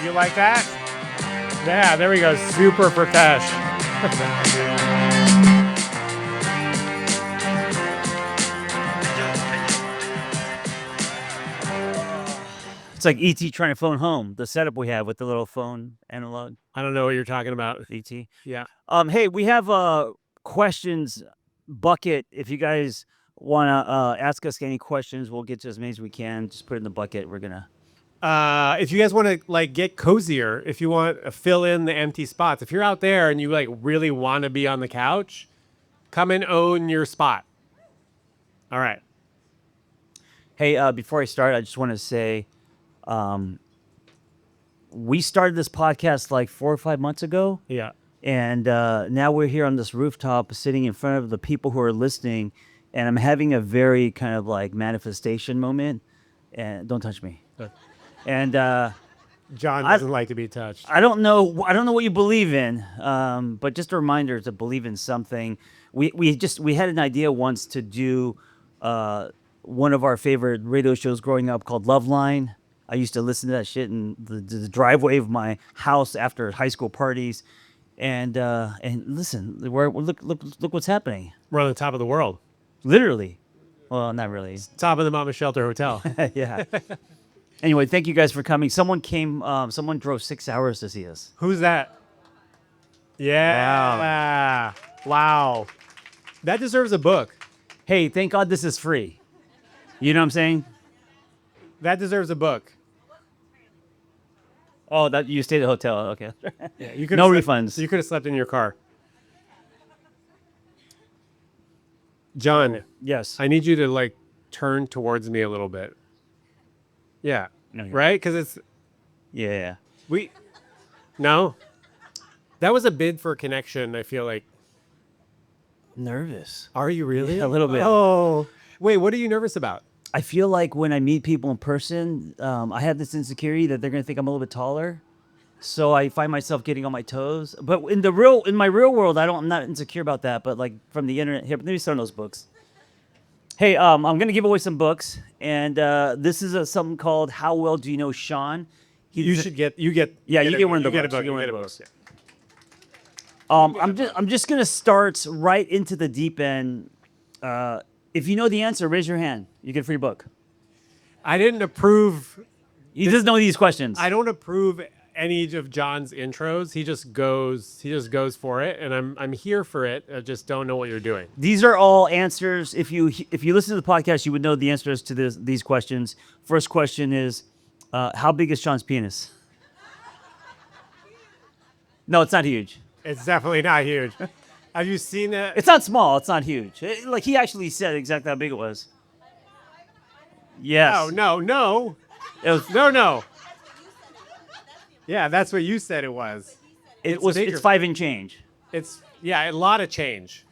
You like that? Yeah, there we go. Super profesh. It's like ET trying to phone home. The setup we have with the little phone analog. I don't know what you're talking about. ET. Yeah. Hey, we have a questions bucket. If you guys want to ask us any questions, we'll get to as many as we can. Just put it in the bucket. We're gonna. If you guys want to like get cozier, if you want to fill in the empty spots, if you're out there and you like really want to be on the couch, come and own your spot. All right. Hey, before I start, I just want to say, we started this podcast like 4 or 5 months ago. Yeah. And now we're here on this rooftop sitting in front of the people who are listening. And I'm having a very kind of like manifestation moment. And don't touch me. And John doesn't like to be touched. I don't know what you believe in, but just a reminder to believe in something. We had an idea once to do one of our favorite radio shows growing up called Loveline. I used to listen to that shit in the driveway of my house after high school parties, and listen, look what's happening. We're on the top of the world. Literally, well, not really. Top of the Mama Shelter Hotel. Yeah. Anyway, thank you guys for coming. Someone came. Someone drove 6 hours to see us. Who's that? Yeah. Wow. That deserves a book. Hey, thank God this is free. You know what I'm saying? That deserves a book. Oh, that you stayed at a hotel. Okay. Yeah, you could No refunds. You could have slept in your car. John, Yes. I need you to like turn towards me a little bit. Yeah. No, Right? Because it's Yeah. we. No. That was a bid for connection. I feel like. Nervous. Are you really? Yeah, a little bit. Oh. Wait. What are you nervous about? I feel like when I meet people in person, I have this insecurity that they're gonna think I'm a little bit taller. So I find myself getting on my toes. But in my real world, I'm not insecure about that. But like from the internet, here, let me start those books. Hey, I'm gonna give away some books, and this is something called "How Well Do You Know Shaun?" You should get. You get. Yeah, you get one of the you get a books. book. You You get get a one of book. the I'm just gonna start right into the deep end. If you know the answer, raise your hand. You get a free book. I didn't approve. You just know these questions. I don't approve any of John's intros. He just goes for it, and I'm here for it. I just don't know what you're doing. These are all answers. If you listen to the podcast, you would know the answers to these questions. First question is, how big is Sean's penis? No, it's not huge. It's definitely not huge. Have you seen it? It's not small. It's not huge. Like he actually said exactly how big it was. Yes. No. It was. No. Yeah, that's what you said it was. It was. bigger. It's 5 and change. It's a lot of change.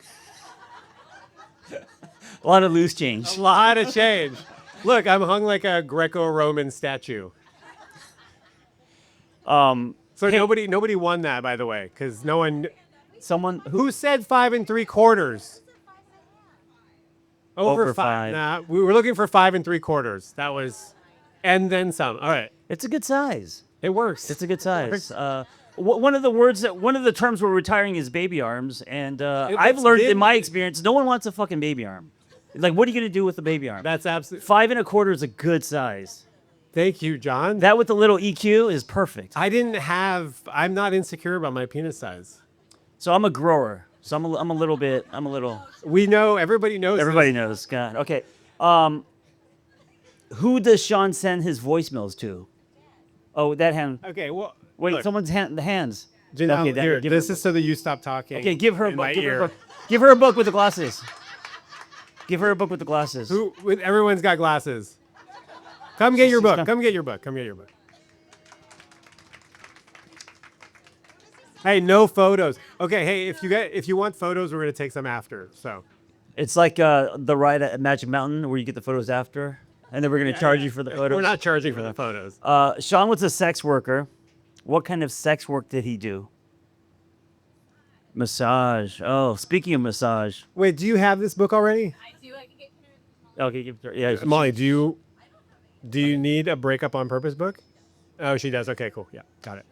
A lot of loose change. A lot of change. Look, I'm hung like a Greco-Roman statue. So Hey. nobody won that, by the way, because no one. Someone Who said 5 3/4? Over 5. five. Nah, we were looking for 5 3/4. That was, and then some. All right, It's a good size. it works. It's a good size. One of the terms we're retiring is baby arms, and I've learned in my experience, no one wants a fucking baby arm. Like, what are you gonna do with a baby arm? That's absolutely. 5 1/4 is a good size. Thank you, John. That with the little EQ is perfect. I'm not insecure about my penis size. So I'm a grower. So I'm a little. We know. Everybody knows. Everybody this. knows. God. Okay. Who does Sean send his voicemails to? Oh, that hand. Okay. Well, Wait, look, someone's hand. The hands. Janelle, Okay, here. give This her- is so that you stop talking. Okay, give her a in book. my Give her a ear. book. Give her a book with the glasses. Give her a book with the glasses. Everyone's got glasses. Come get your book. got- Come get your book. Come get your book. Hey, no photos. Okay, hey, if you want photos, we're gonna take some after. So It's like the ride at Magic Mountain where you get the photos after, and then we're gonna charge you for the photos. we're not charging for the photos. Sean was a sex worker. What kind of sex work did he do? Massage. Oh, speaking of massage. Wait, do you have this book already? I do. I can get Okay, give her. Yeah. Molly, do you need a breakup on purpose book? Oh, she does. Okay, cool. Yeah, got it.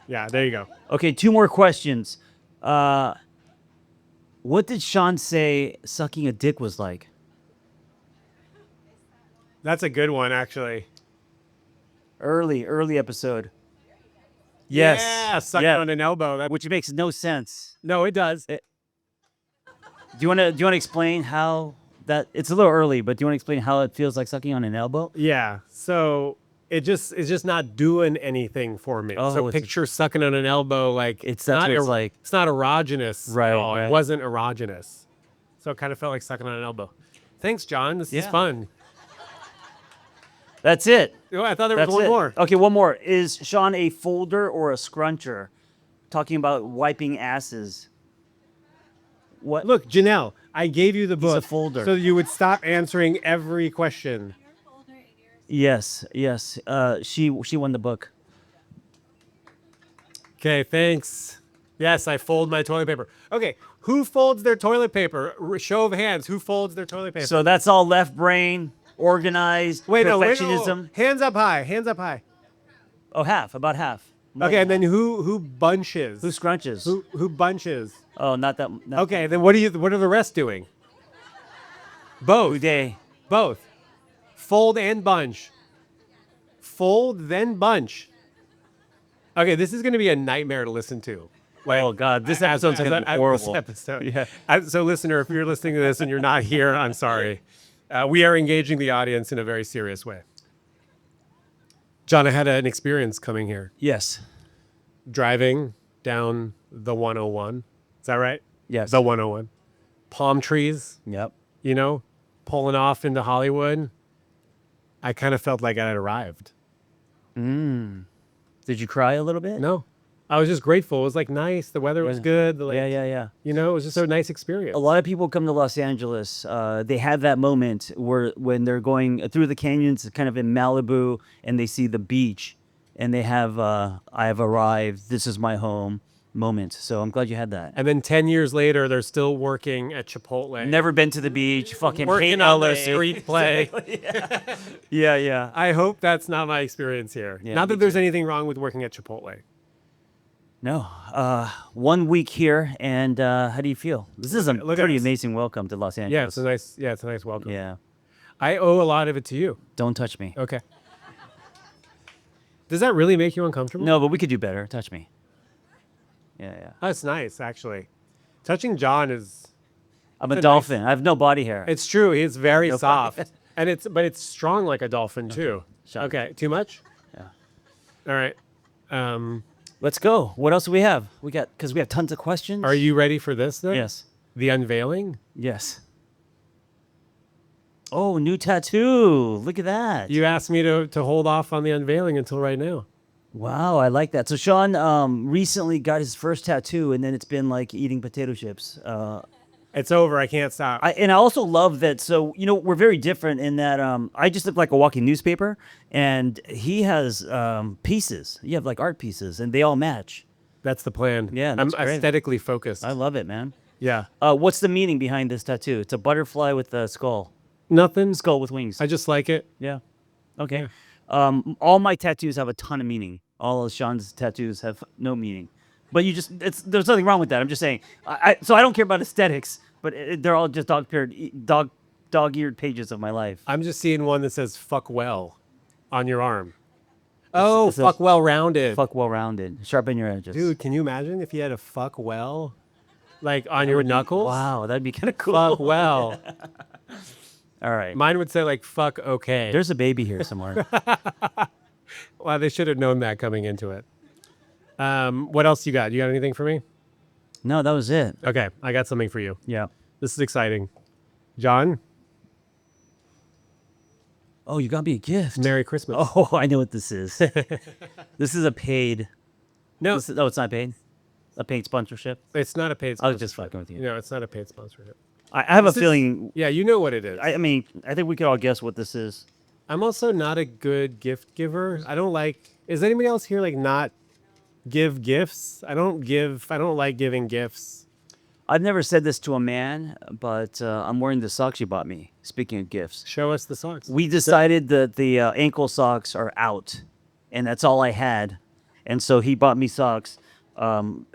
Yeah, there you go. Okay, 2 more questions. What did Shaun say sucking a dick was like? That's a good one, actually. Early episode. Yes. Yeah, sucking Yeah. on an elbow. Which makes no sense. No, it does. Do you want to explain how that? It's a little early, but do you want to explain how it feels like sucking on an elbow? Yeah. So it's just not doing anything for me. Oh, So it's a- picture sucking on an elbow like That's not what it's like. It's not erogenous. Right, at all. right. It wasn't erogenous. So it kind of felt like sucking on an elbow. Thanks, John. This is Yeah. fun. That's it. Oh, I thought there was That's one it. more. Okay, one more. Is Shaun a folder or a scruncher? Talking about wiping asses. What? Look, Janelle, I gave you the book a folder. so you would stop answering every question. Yes. She won the book. Okay, thanks. Yes, I fold my toilet paper. Okay, who folds their toilet paper? Show of hands. Who folds their toilet paper? So that's all left brain, organized, wait, no. perfectionism. Hands up high. Hands up high. Oh, about half. Okay, and then who bunches? Who scrunches? Who bunches? Oh, not that. Not Okay, then what are the rest doing? Both. Uday. Both. Fold and bunch. Fold then bunch. Okay, this is going to be a nightmare to listen to. Like, Oh God, this episode's gonna be horrible. This episode. Yeah. So, listener, if you're listening to this and you're not here, I'm sorry. We are engaging the audience in a very serious way. John, I had an experience coming here. Yes. Driving down the 101. Is that right? Yes. The 101. Palm trees, Yep. you know, pulling off into Hollywood. I kind of felt like I had arrived. Did you cry a little bit? No, I was just grateful. It was like nice. The weather was good. Yeah. You know, it was just a nice experience. A lot of people come to Los Angeles. They have that moment when they're going through the canyons, kind of in Malibu, and they see the beach, and they have "I have arrived. This is my home" moment. So I'm glad you had that. And then 10 years later, they're still working at Chipotle. Never been to the beach. Fucking working hate on LA. the street play. Yeah. I hope that's not my experience here. Yeah, Not me that there's anything wrong with working at Chipotle. No. 1 week here, and how do you feel? This is a Look at pretty this. amazing welcome to Los Yeah, Angeles. it's a nice welcome. Yeah. I owe a lot of it to you. Don't touch me. Okay. Does that really make you uncomfortable? No, but we could do better. Touch me. Yeah. That's nice, actually. Touching John is, I'm a It's a dolphin. I have no body hair. it's true. He's very No soft. problem. And it's strong like a dolphin too. Shut up. Okay, too much? Yeah. All right. Let's go. What else do we have? Because we have tons of questions. Are you ready for this then? Yes. The unveiling? Yes. Oh, new tattoo. Look at that. You asked me to hold off on the unveiling until right now. Wow, I like that. So Shaun recently got his first tattoo, and then it's been like eating potato chips. It's over. I can't stop. I also love that. So, we're very different in that I just look like a walking newspaper, and he has pieces. You have like art pieces, and they all match. That's the plan. Yeah, I'm that's great. aesthetically focused. I love it, man. Yeah. What's the meaning behind this tattoo? It's a butterfly with a skull. Nothing. Skull with wings. I just like it. Yeah. Okay. All my tattoos have a ton of meaning. All of Shaun's tattoos have no meaning. But there's nothing wrong with that. I'm just saying. So I don't care about aesthetics, but they're all just dog-eared pages of my life. I'm just seeing one that says "fuck well" on your arm. Oh, it's a- fuck well rounded. Fuck well-rounded. Sharpen your edges. Dude, can you imagine if you had a fuck well, like on your knuckles? Wow, that'd be kind of cool. Fuck well. All right. Mine would say like fuck okay. There's a baby here somewhere. Well, they should have known that coming into it. What else you got? You got anything for me? No, that was it. Okay, I got something for you. Yeah. This is exciting. John, Oh, you got me a gift. Merry Christmas. Oh, I know what this is. This is a paid. No, It's not paid. A paid sponsorship. it's not a paid I sponsorship. was just fucking with you. No, it's not a paid sponsorship. I have a This is- feeling. Yeah, you know what it is. I mean, I think we could all guess what this is. I'm also not a good gift giver. I don't like. Is anybody else here like not give gifts? I don't like giving gifts. I've never said this to a man, but I'm wearing the socks you bought me. Speaking of gifts, Show us the socks. we decided that the ankle socks are out. and that's all I had. And so he bought me socks.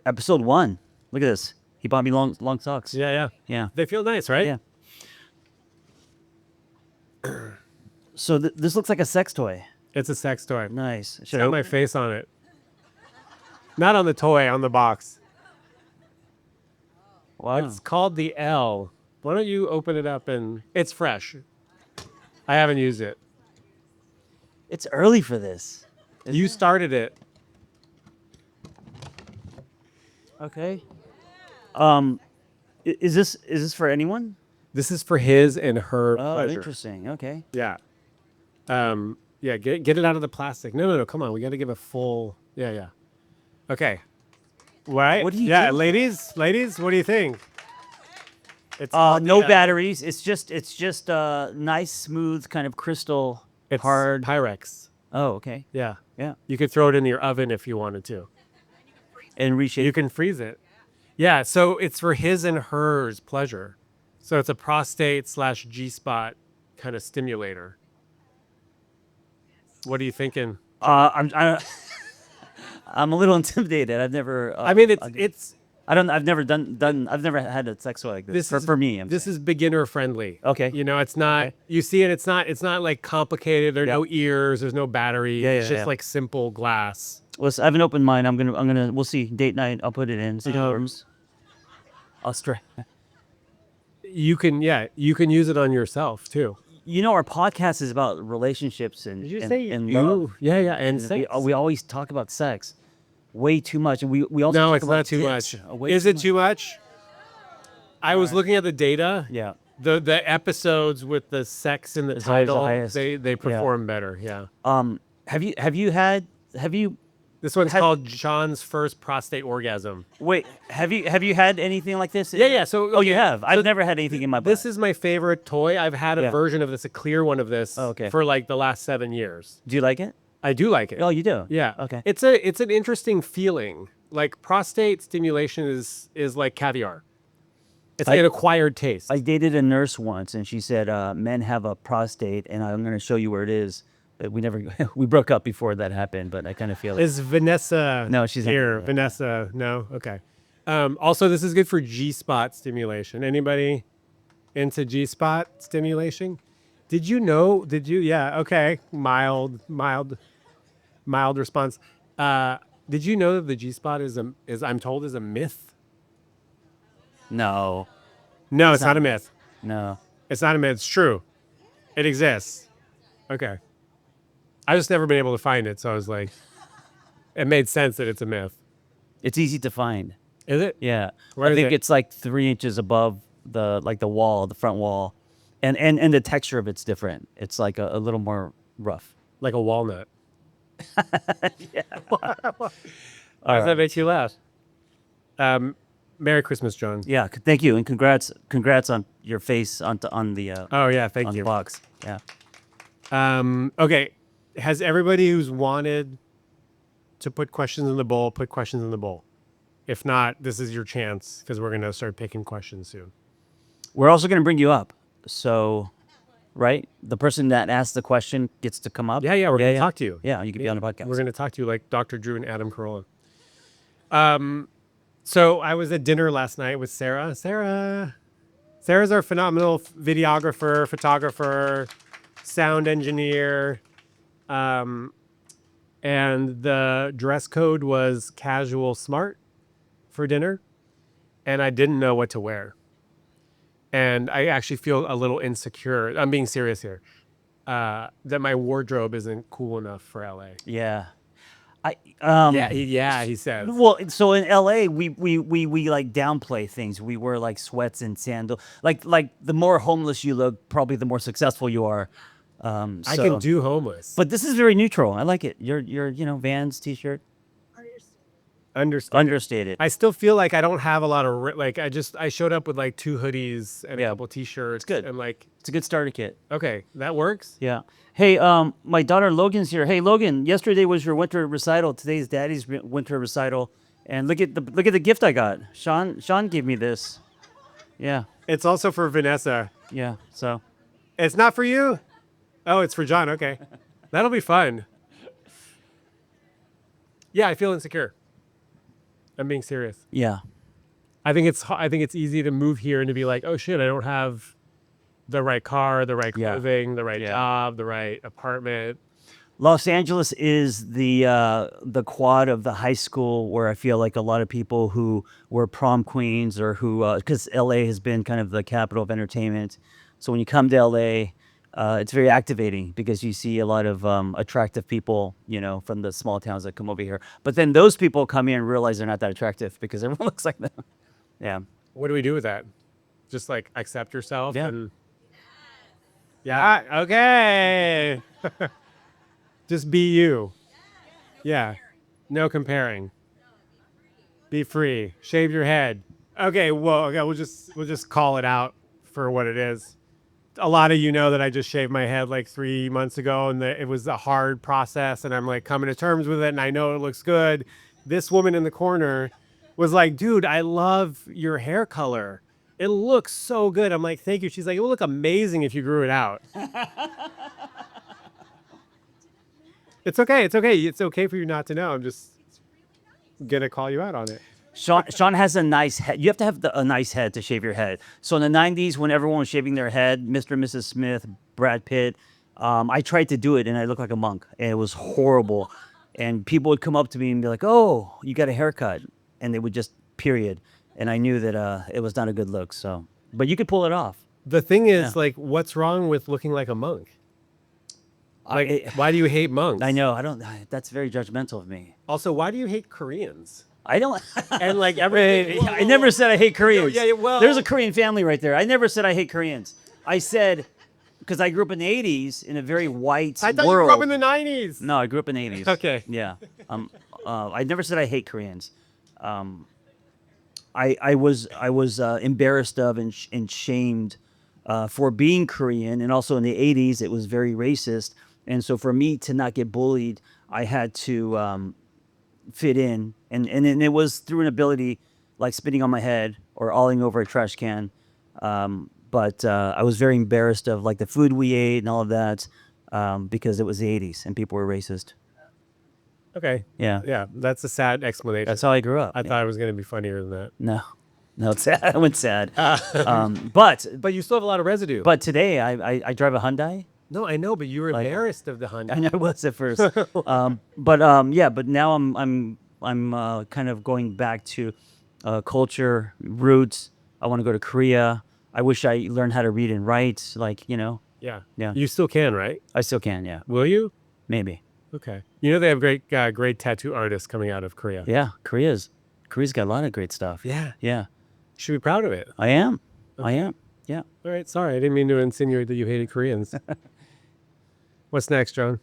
Episode 1. Look at this. He bought me long socks. Yeah, yeah. Yeah. They feel nice, right? Yeah. So this looks like a sex toy. It's a sex toy. Nice. It's Should I got my open it? face on it. Not on the toy, on the box. Wow. It's called the L. Why don't you open it up and it's fresh. I haven't used it. It's early for this. You started it. Okay. Is this for anyone? This is for his and her Oh, pleasure. interesting. Okay. Yeah. Yeah, get it out of the plastic. No, come on. We got to give a full. Yeah. Okay. Right? What do you Yeah, do? ladies, what do you think? It's No yeah, batteries. It's just nice, smooth, kind of crystal It's hard. Pyrex. Oh, okay. Yeah. Yeah. You could throw it in your oven if you wanted to. And reshape. You can freeze it. Yeah, so it's for his and hers pleasure. So it's a prostate / G-spot kind of stimulator. What are you thinking? I'm a little intimidated. I've never. I mean, it's I've never done. I've never had a sex toy like this. For me, this is beginner friendly. Okay. You know, it's not. Okay. You see it. It's not like complicated. There's Yeah. no ears. There's no battery. Yeah, it's yeah, just yeah. like simple glass. I haven't opened mine. I'm gonna. We'll see. Date night. I'll put it in. See how it works. I'll stray. You can use it on yourself too. You know, our podcast is about relationships and and love. Yeah, and And sex. we always talk about sex, way too much, and we also No, talk it's about not too dicks, much. way Is it too much? I was looking at the data. Yeah. The episodes with the sex in the It's always the title, highest. they perform better. Yeah. Have you This one's Have- called John's first prostate orgasm. wait? Have you had anything like this? Yeah. So Oh, you okay, have. I've so never had anything in my butt. This is my favorite toy. I've had a Yeah. version of this, a clear one of this, Oh, okay. for like the last 7 years. Do you like it? I do like it. Oh, you do. Yeah. Okay. It's an interesting feeling. Like prostate stimulation is like caviar. It's like an acquired taste. I dated a nurse once, and she said men have a prostate, and I'm going to show you where it is. But we never we broke up before that happened. But I kind of feel it. Is Vanessa No, she's not here? here. Vanessa, no? Okay. Also, this is good for G-spot stimulation. Anybody into G-spot stimulation? Did you know? Yeah, okay. Mild response. Did you know that the G-spot is I'm told is a myth? No, No, it's not a myth. no. It's not a myth. It's true. It exists. Okay. I just never been able to find it, so I was like, it made sense that it's a myth. It's easy to find. Is it? Yeah, Where I is think it? it's like 3 inches above the wall, the front wall, and the texture of it's different. It's like a little more rough. Like a walnut. Why does right. that make you laugh? Merry Christmas, John. Yeah, thank you, and congrats on your face on the Oh yeah, thank on the you. box. Yeah. Okay. Has everybody who's wanted to put questions in the bowl put questions in the bowl? If not, this is your chance because we're gonna start picking questions soon. We're also going to bring you up. So, right? The person that asked the question gets to come up. Yeah, we're gonna talk to you. Yeah, you can be on the podcast. We're gonna talk to you like Dr. Drew and Adam Carolla. So I was at dinner last night with Sarah. Sarah's our phenomenal videographer, photographer, sound engineer. And the dress code was casual smart for dinner. And I didn't know what to wear. And I actually feel a little insecure. I'm being serious here. That my wardrobe isn't cool enough for LA. Yeah. He says. Well, so in LA, we like downplay things. We wear like sweats and sandals. Like the more homeless you look, probably the more successful you are. I can do homeless. But this is very neutral. I like it. Your Vans t-shirt. Understated. I still feel like I don't have a lot of I showed up with like 2 hoodies and a Yeah. couple t-shirts. It's good. And like, It's a good starter kit. okay, that works. Yeah. Hey, my daughter Logan's here. Hey, Logan. Yesterday was your winter recital. Today's Daddy's winter recital. And look at the gift I got. Sean gave me this. Yeah. It's also for Vanessa. Yeah. So. It's not for you? Oh, it's for John. Okay. That'll be fun. Yeah, I feel insecure. I'm being serious. Yeah. I think it's easy to move here and to be like, oh shit, I don't have the right car, the right Yeah. clothing, the right Yeah. job, the right apartment. Los Angeles is the quad of the high school where I feel like a lot of people who were prom queens or who because LA has been kind of the capital of entertainment. So when you come to LA, it's very activating because you see a lot of attractive people, from the small towns that come over here. But then those people come here and realize they're not that attractive because everyone looks like them. Yeah, What do we do with that? Just like accept yourself Yeah. and yeah, okay. Just be you. Yeah. No comparing. Be free. Shave your head. Okay, well, okay, we'll just call it out for what it is. A lot of you know that I just shaved my head like 3 months ago, and it was a hard process, and I'm like coming to terms with it, and I know it looks good. This woman in the corner was like, "Dude, I love your hair color. It looks so good." I'm like, "Thank you." She's like, "It would look amazing if you grew it out." It's okay. It's okay. It's okay for you not to know. I'm just gonna call you out on it. Sean has a nice head. You have to have a nice head to shave your head. So in the '90s, when everyone was shaving their head, Mr. and Mrs. Smith, Brad Pitt, I tried to do it and I looked like a monk, and it was horrible. And people would come up to me and be like, "Oh, you got a haircut," and they would just period. And I knew that it was not a good look. So, but you could pull it off. The thing is, Yeah. like, what's wrong with looking like a monk? Like, I, why do you hate monks? I know. I don't. That's very judgmental of me. Also, why do you hate Koreans? I don't. And like Wait, I never said I hate Koreans. yeah, well- There's a Korean family right there. I never said I hate Koreans. I said because I grew up in the '80s in a very white I thought world. you grew up in the '90s. No, I grew up in the '80s. Okay. Yeah. I never said I hate Koreans. I was embarrassed of and shamed for being Korean, and also in the '80s it was very racist. And so for me to not get bullied, I had to fit in, and it was through an ability like spitting on my head or awing over a trash can. But I was very embarrassed of like the food we ate and all of that because it was the '80s and people were racist. Okay. Yeah. Yeah, that's a sad explanation. That's how I grew up. I thought it was going to be funnier than that. No, it's sad. I went sad. But But you still have a lot of residue. today I drive a Hyundai. no, I know, but you were embarrassed of the I Hyundai. know I was at first. But now I'm kind of going back to culture, roots. I want to go to Korea. I wish I learned how to read and write. Yeah. Yeah. You still can, right? I still can. Yeah, Will you? maybe. Okay. You know they have great tattoo artists coming out of Korea. Yeah, Korea's got a lot of great stuff. Yeah. Yeah, You should be proud of it. I am. I am. Yeah. All right. Sorry, I didn't mean to insinuate that you hated Koreans. What's next, John?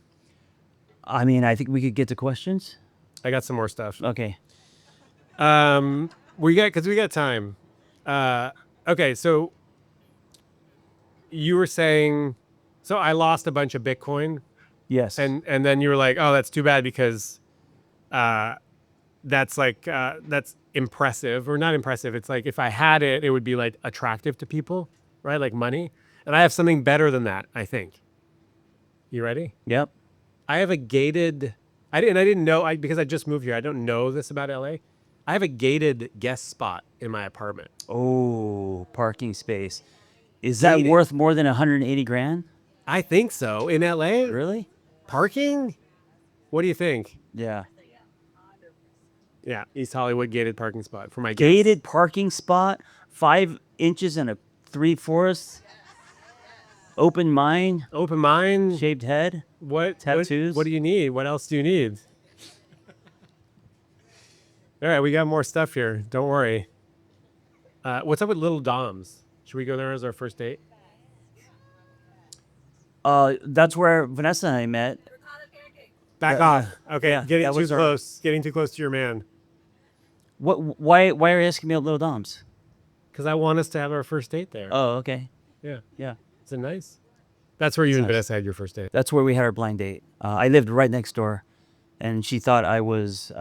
I mean, I think we could get to questions. I got some more stuff. Okay. We got time. Okay, so you were saying, so I lost a bunch of Bitcoin, Yes. and then you were like, oh, that's too bad because, that's like that's impressive or not impressive. It's like if I had it, it would be like attractive to people, right? Like money, and I have something better than that. I think. You ready? Yep. I have a gated. I didn't know because I just moved here. I don't know this about LA. I have a gated guest spot in my apartment. Oh, parking space. Is that Gated. worth more than 180 grand? I think so. In LA? Really? Parking? What do you think? Yeah. Yeah, East Hollywood gated parking spot for my guests. Gated parking spot, 5 inches and a 3/4. Open mind, Open mind. shaved head. Tattoos? What do you need? What else do you need? All right, we got more stuff here. Don't worry. What's up with Little Dom's? Should we go there as our first date? That's where Vanessa and I met. Back off. Okay, yeah, getting that too was our- close. Getting too close to your man. Why are you asking me about Little Dom's? Because I want us to have our first date there. Oh, okay. Yeah. Yeah. Is it nice? That's where you and nice. Vanessa had your first date. That's where we had our blind date. I lived right next door, and she thought I was.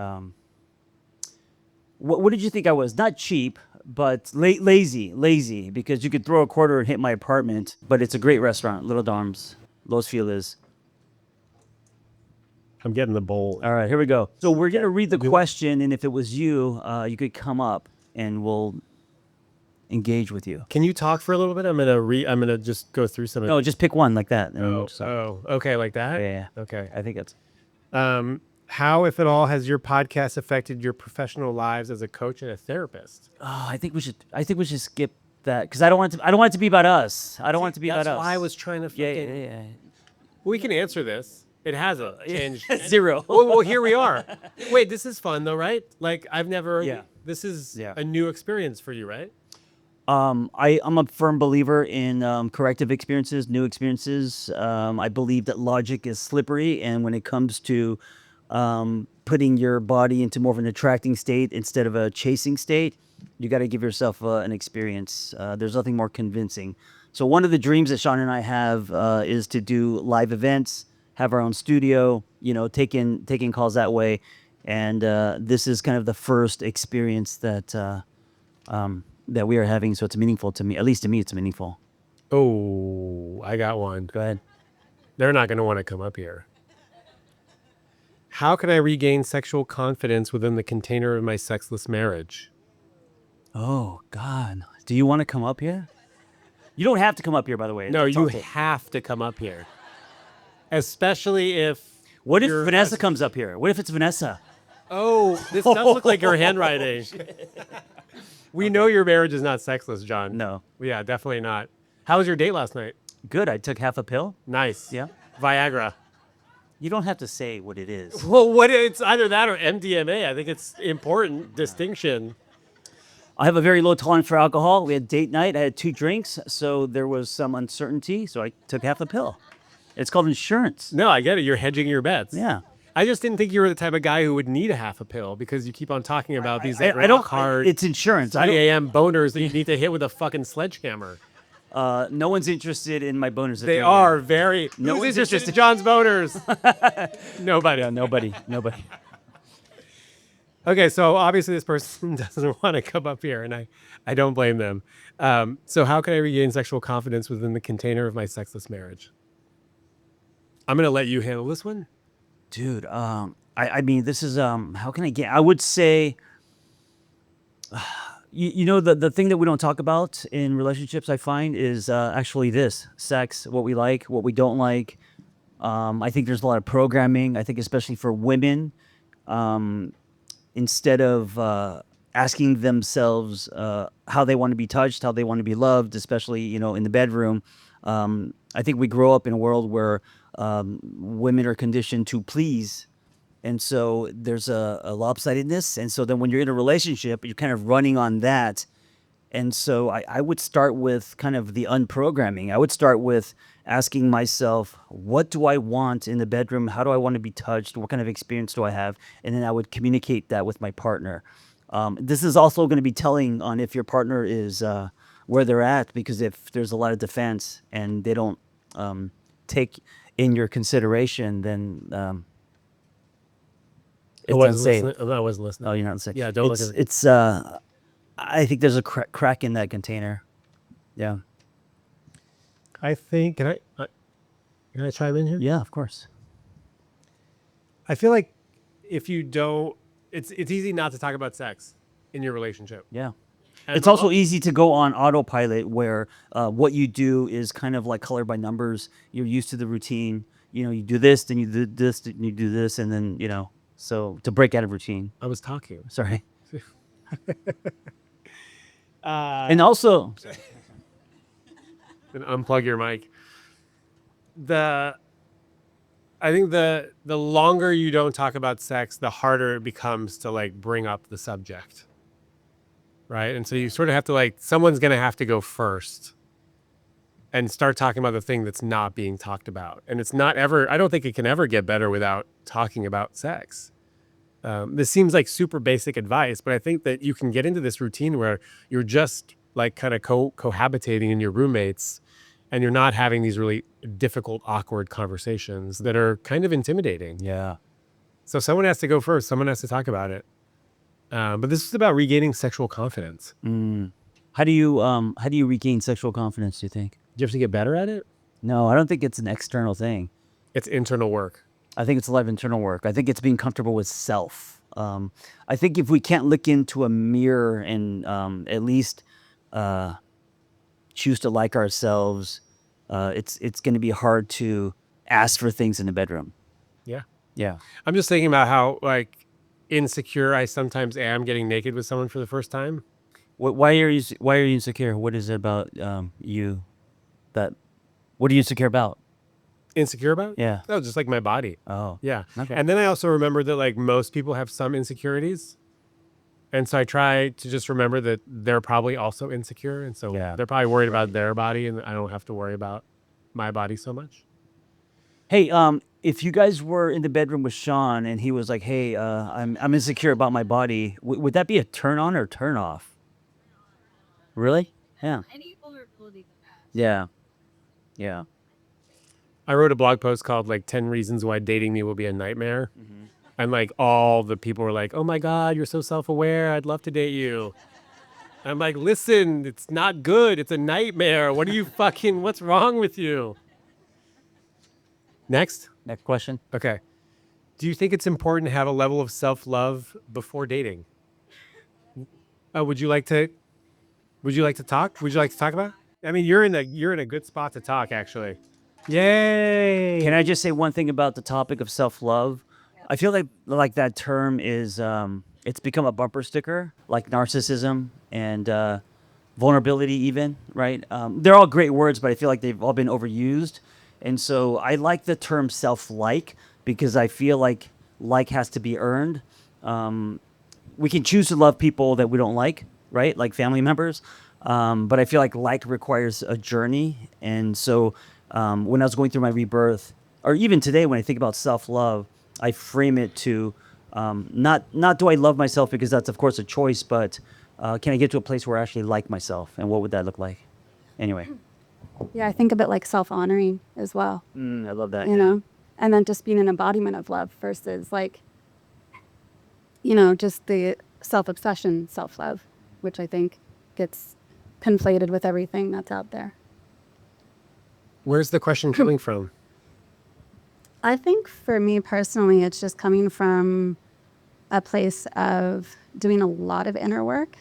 What did you think I was? Not cheap, but lazy. Because you could throw a quarter and hit my apartment. But it's a great restaurant, Little Dom's, Los Feliz. I'm getting the bowl. All right, here we go. So we're gonna read the question, and if it was you, you could come up and we'll engage with you. Can you talk for a little bit? I'm gonna just go through some of. No, just pick one like that. And we'll Oh, just, okay, like that. yeah. Okay. I think that's. How, if at all, has your podcast affected your professional lives as a coach and a therapist? Oh, I think we should. I think we should skip that because I don't want it to. I don't want it to be about us. I don't want it to be That's about us. why I was trying to. Yeah, Fucking, yeah. We can answer this. It hasn't changed. Zero. well, here we are. Wait, this is fun though, right? Like I've never. Yeah. This is Yeah. a new experience for you, right? I'm a firm believer in corrective experiences, new experiences. I believe that logic is slippery, and when it comes to putting your body into more of an attracting state instead of a chasing state, you got to give yourself an experience. There's nothing more convincing. So one of the dreams that Shaun and I have is to do live events, have our own studio, taking calls that way, and this is kind of the first experience that we are having. So it's meaningful to me. At least to me, it's meaningful. Oh, I got one. Go ahead. They're not going to want to come up here. How can I regain sexual confidence within the container of my sexless marriage? Oh God, do you want to come up here? You don't have to come up here, by the way. No, It's you okay. have to come up here. Especially if. What if you're- Vanessa comes up here? What if it's Vanessa? Oh, this does look like your handwriting. We know your marriage is not sexless, John. No. Yeah, definitely not. How was your date last night? Good. I took half a pill. Nice. Yeah. Viagra. You don't have to say what it is. Well, it's either that or MDMA. I think it's important distinction. I have a very low tolerance for alcohol. We had date night. I had 2 drinks, so there was some uncertainty. So I took half a pill. It's called insurance. No, I get it. You're hedging your bets. Yeah. I just didn't think you were the type of guy who would need a half a pill because you keep on talking about these I don't. hard It's insurance. 3 a.m. boners that you need to hit with a fucking sledgehammer. No one's interested in my bonus. They are very. No Who's one's interested in John's boners? Nobody. Yeah, nobody. Okay, so obviously this person doesn't want to come up here, and I don't blame them. So how can I regain sexual confidence within the container of my sexless marriage? I'm going to let you handle this one. Dude, I mean, this is how can I get? I would say, the thing that we don't talk about in relationships, I find, is actually this: sex, what we like, what we don't like. I think there's a lot of programming. I think especially for women, instead of asking themselves how they want to be touched, how they want to be loved, especially in the bedroom. I think we grow up in a world where women are conditioned to please, and so there's a lopsidedness. And so then when you're in a relationship, you're kind of running on that. And so I would start with kind of the unprogramming. I would start with asking myself, what do I want in the bedroom? How do I want to be touched? What kind of experience do I have? And then I would communicate that with my partner. This is also going to be telling on if your partner is where they're at, because if there's a lot of defense and they don't take in your consideration, then it doesn't say. I wasn't listening. Oh, you're not listening. Yeah, don't look at it. It's. I think there's a crack in that container. Yeah. I think. Can I chime in here? Yeah, of course. I feel like if you don't, it's easy not to talk about sex in your relationship. Yeah. And It's also easy to go on autopilot where what you do is kind of like colored by numbers. You're used to the routine. You do this, then you do this, then you do this, and then, so to break out of routine. I was talking. Sorry. And also, And unplug your mic. I think the longer you don't talk about sex, the harder it becomes to like bring up the subject. Right? And so you sort of have to someone's going to have to go first and start talking about the thing that's not being talked about. And it's not ever, I don't think it can ever get better without talking about sex. This seems like super basic advice, but I think that you can get into this routine where you're just kind of cohabitating in your roommates and you're not having these really difficult, awkward conversations that are kind of intimidating. yeah. So someone has to go first. Someone has to talk about it. But this is about regaining sexual confidence. How do you regain sexual confidence, do you think? Do you have to get better at it? No, I don't think it's an external thing. It's internal work. I think it's a lot of internal work. I think it's being comfortable with self. I think if we can't look into a mirror and at least choose to like ourselves, it's going to be hard to ask for things in the bedroom. Yeah. Yeah. I'm just thinking about how like insecure I sometimes am getting naked with someone for the first time. Why are you insecure? What is it about you that what are you insecure about? Insecure about? Yeah. Oh, just like my body. Oh. Yeah. Okay. And then I also remember that like most people have some insecurities. And so I try to just remember that they're probably also insecure. And so Yeah. they're probably worried about their body and I don't have to worry about my body so much. Hey, if you guys were in the bedroom with Shaun and he was like, "Hey, I'm insecure about my body," would that be a turn on or turn off? Really? Yeah. Any vulnerability that has. Yeah. Yeah. I wrote a blog post called like 10 reasons why dating me will be a nightmare. And like all the people were like, oh my God, you're so self-aware. I'd love to date you. I'm like, listen, it's not good. It's a nightmare. What are you fucking, what's wrong with you? Next. Next question. Okay. Do you think it's important to have a level of self-love before dating? Would you like to talk? Would you like to talk about it? I mean, you're in a good spot to talk, actually. Yay. Can I just say one thing about the topic of self-love? I feel like that term is it's become a bumper sticker, like narcissism and vulnerability even, right? They're all great words, but I feel like they've all been overused. And so I like the term self-like because I feel like has to be earned. We can choose to love people that we don't like, right? Like family members. But I feel like requires a journey. And so when I was going through my rebirth, or even today when I think about self-love, I frame it to not do I love myself because that's of course a choice, but can I get to a place where I actually like myself, and what would that look like? Anyway, Yeah, I think of it like self-honoring as well, I love that. you know, and then just being an embodiment of love versus like, just the self-obsession, self-love, which I think gets conflated with everything that's out there. Where's the question coming from? I think for me personally, it's just coming from a place of doing a lot of inner work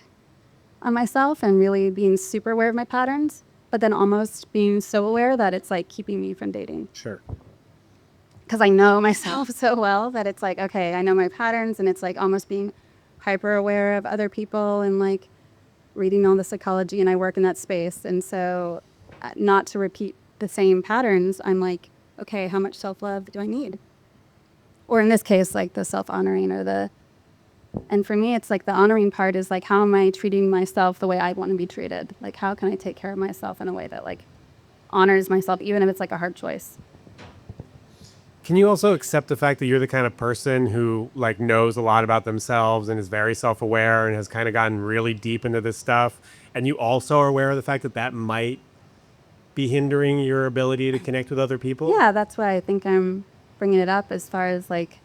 on myself and really being super aware of my patterns, but then almost being so aware that it's like keeping me from dating. Sure. Because I know myself so well that it's like, okay, I know my patterns, and it's like almost being hyper aware of other people and like reading all the psychology, and I work in that space. And so not to repeat the same patterns, I'm like, okay, how much self-love do I need? Or in this case, like the self-honoring and for me, it's like the honoring part is like, how am I treating myself the way I want to be treated? Like, how can I take care of myself in a way that like honors myself, even if it's like a hard choice? Can you also accept the fact that you're the kind of person who like knows a lot about themselves and is very self-aware and has kind of gotten really deep into this stuff, and you also are aware of the fact that that might be hindering your ability to connect with other people? Yeah, that's why I think I'm bringing it up as far as like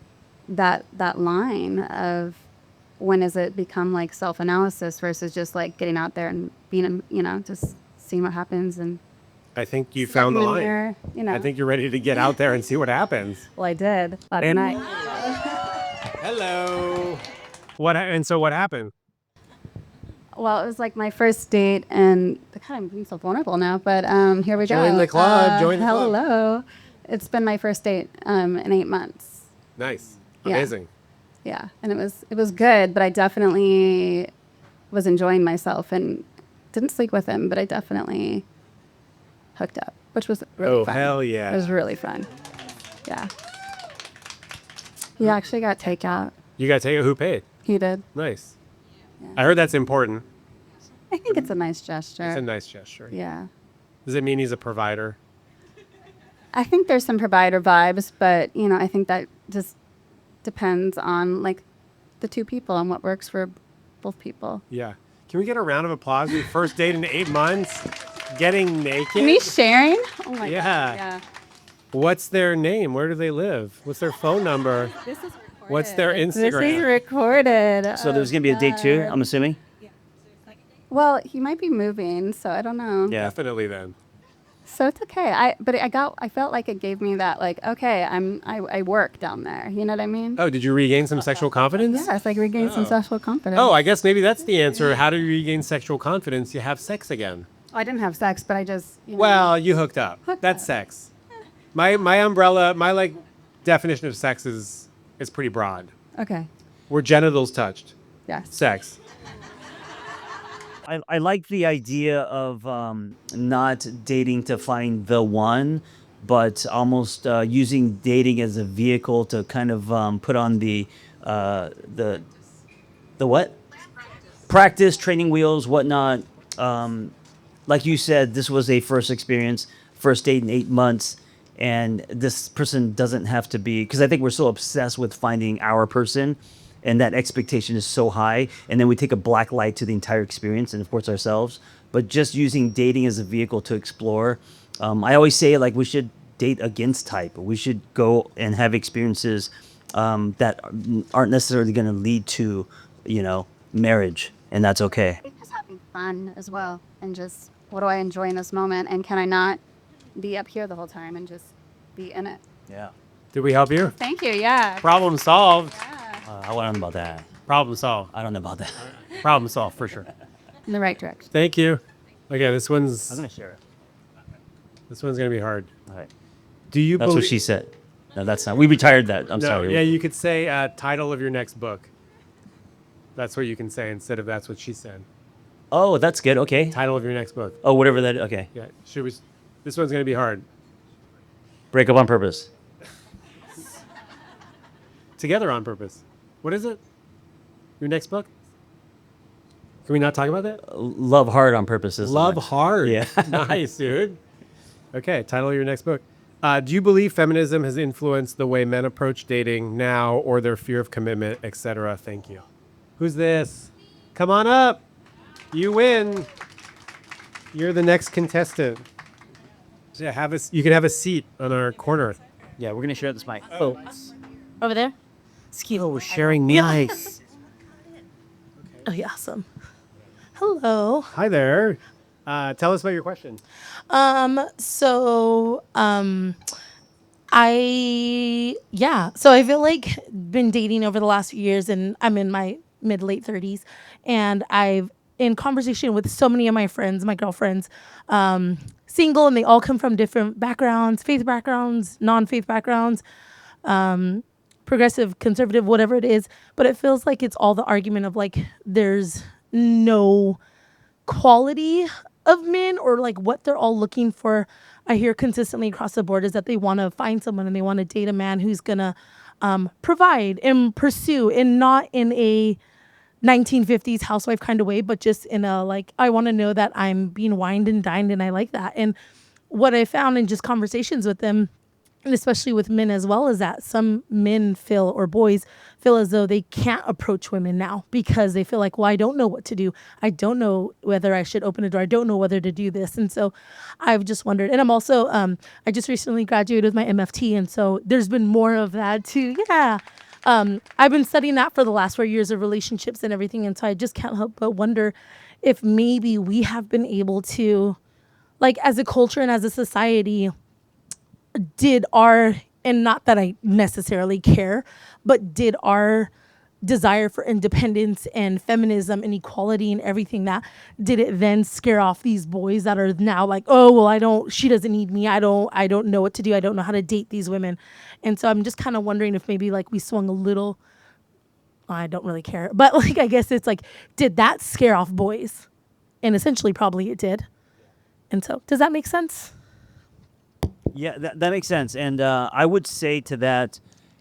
that line of when does it become like self-analysis versus just like getting out there and being, just seeing what happens. And I think you found the looking in line. mirror, I think you're ready to get out there and see what happens. Well, I did last And- night. Hello. And so what happened? Well, it was like my first date, and God, I'm being so vulnerable now, but here we go. Join the club, join the club. Hello. It's been my first date in 8 months. Nice. Yeah. Amazing. Yeah, and it was good, but I definitely was enjoying myself and didn't sleep with him, but I definitely hooked up, which was really fun. Oh, hell yeah. It was really fun. Yeah. He actually got takeout. You got to take it. Who paid? He did. Nice. I heard that's important. I think it's a nice gesture. It's a nice gesture. Yeah. Does it mean he's a provider? I think there's some provider vibes, but I think that just depends on like the two people and what works for both people. Yeah. Can we get a round of applause? Your first date in 8 months, getting naked. Me sharing? Oh my Yeah. God. Yeah. What's their name? Where do they live? What's their phone number? This is recorded. What's their This Instagram? is recorded. So there's gonna be a date two, I'm assuming. Well, he might be moving, so I don't know. Yeah. Definitely then. So it's okay. I felt like it gave me that like, okay, I work down there. You know what I mean? Oh, did you regain some sexual confidence? Yeah, it's like regain some sexual confidence. Oh, I guess maybe that's the answer. How do you regain sexual confidence? You have sex again. I didn't have sex, but I just, Well, you hooked up. Hooked That's up. sex. My umbrella, my like definition of sex is pretty broad. Okay. Were genitals touched? Yes. Sex. I like the idea of not dating to find the one, but almost using dating as a vehicle to kind of put on the what? Practice, training wheels, whatnot. Like you said, this was a first experience, first date in 8 months, and this person doesn't have to be, because I think we're so obsessed with finding our person, and that expectation is so high, and then we take a black light to the entire experience and of course ourselves. But just using dating as a vehicle to explore, I always say like we should date against type. We should go and have experiences that aren't necessarily going to lead to, marriage, and that's okay. Just having fun as well, and just what do I enjoy in this moment, and can I not be up here the whole time and just be in it? Yeah. Did we help you? Thank you. Yeah. Problem solved. I don't know about that. Problem solved. I don't know about that. Problem solved for sure. In the right direction. Thank you. Okay, I'm this gonna one's share it. gonna be hard. All right. Do you That's what she said. No, that's not. We retired that. I'm No, sorry. yeah, you could say title of your next book. That's what you can say instead of that's what she said. Oh, that's good. Okay. Title of your next book. Oh, whatever that. Okay. Yeah, should we? This one's gonna be hard. Break up on purpose. Together on purpose. What is it? Your next book? Can we not talk about that? Love hard on purpose. Is the Love next- hard. Yeah. Nice, dude. Okay, title of your next book. Do you believe feminism has influenced the way men approach dating now or their fear of commitment, etc.? Thank you. Who's this? Come on up. You win. You're the next contestant. Yeah, you can have a seat on our corner. Yeah, we're gonna share this mic. Oh, over there? Oh, we're sharing mics. Oh, yeah, awesome. Hello. Hi there. Tell us about your question. So I feel like been dating over the last few years, and I'm in my mid late 30s, and I've in conversation with so many of my friends, my girlfriends, single, and they all come from different backgrounds, faith backgrounds, non-faith backgrounds, progressive, conservative, whatever it is. But it feels like it's all the argument of like there's no quality of men, or like what they're all looking for. I hear consistently across the board is that they want to find someone and they want to date a man who's gonna provide and pursue, and not in a 1950s housewife kind of way, but just in a like, I want to know that I'm being wined and dined, and I like that. And what I found in just conversations with them, and especially with men as well, is that some men feel, or boys feel, as though they can't approach women now because they feel like, well, I don't know what to do. I don't know whether I should open a door. I don't know whether to do this. And so I've just wondered. And I'm also, I just recently graduated with my MFT. And so there's been more of that too. Yeah. I've been studying that for the last 4 years of relationships and everything. And so I just can't help but wonder if maybe we have been able to, like as a culture and as a society, and not that I necessarily care, but did our desire for independence and feminism and equality and everything, that did it then scare off these boys that are now like, oh, well, she doesn't need me. I don't know what to do. I don't know how to date these women. And so I'm just kind of wondering if maybe like we swung a little, I don't really care, but like, I guess it's like, did that scare off boys? And essentially probably it did. And so does that make sense? Yeah, that makes sense. And I would say to that,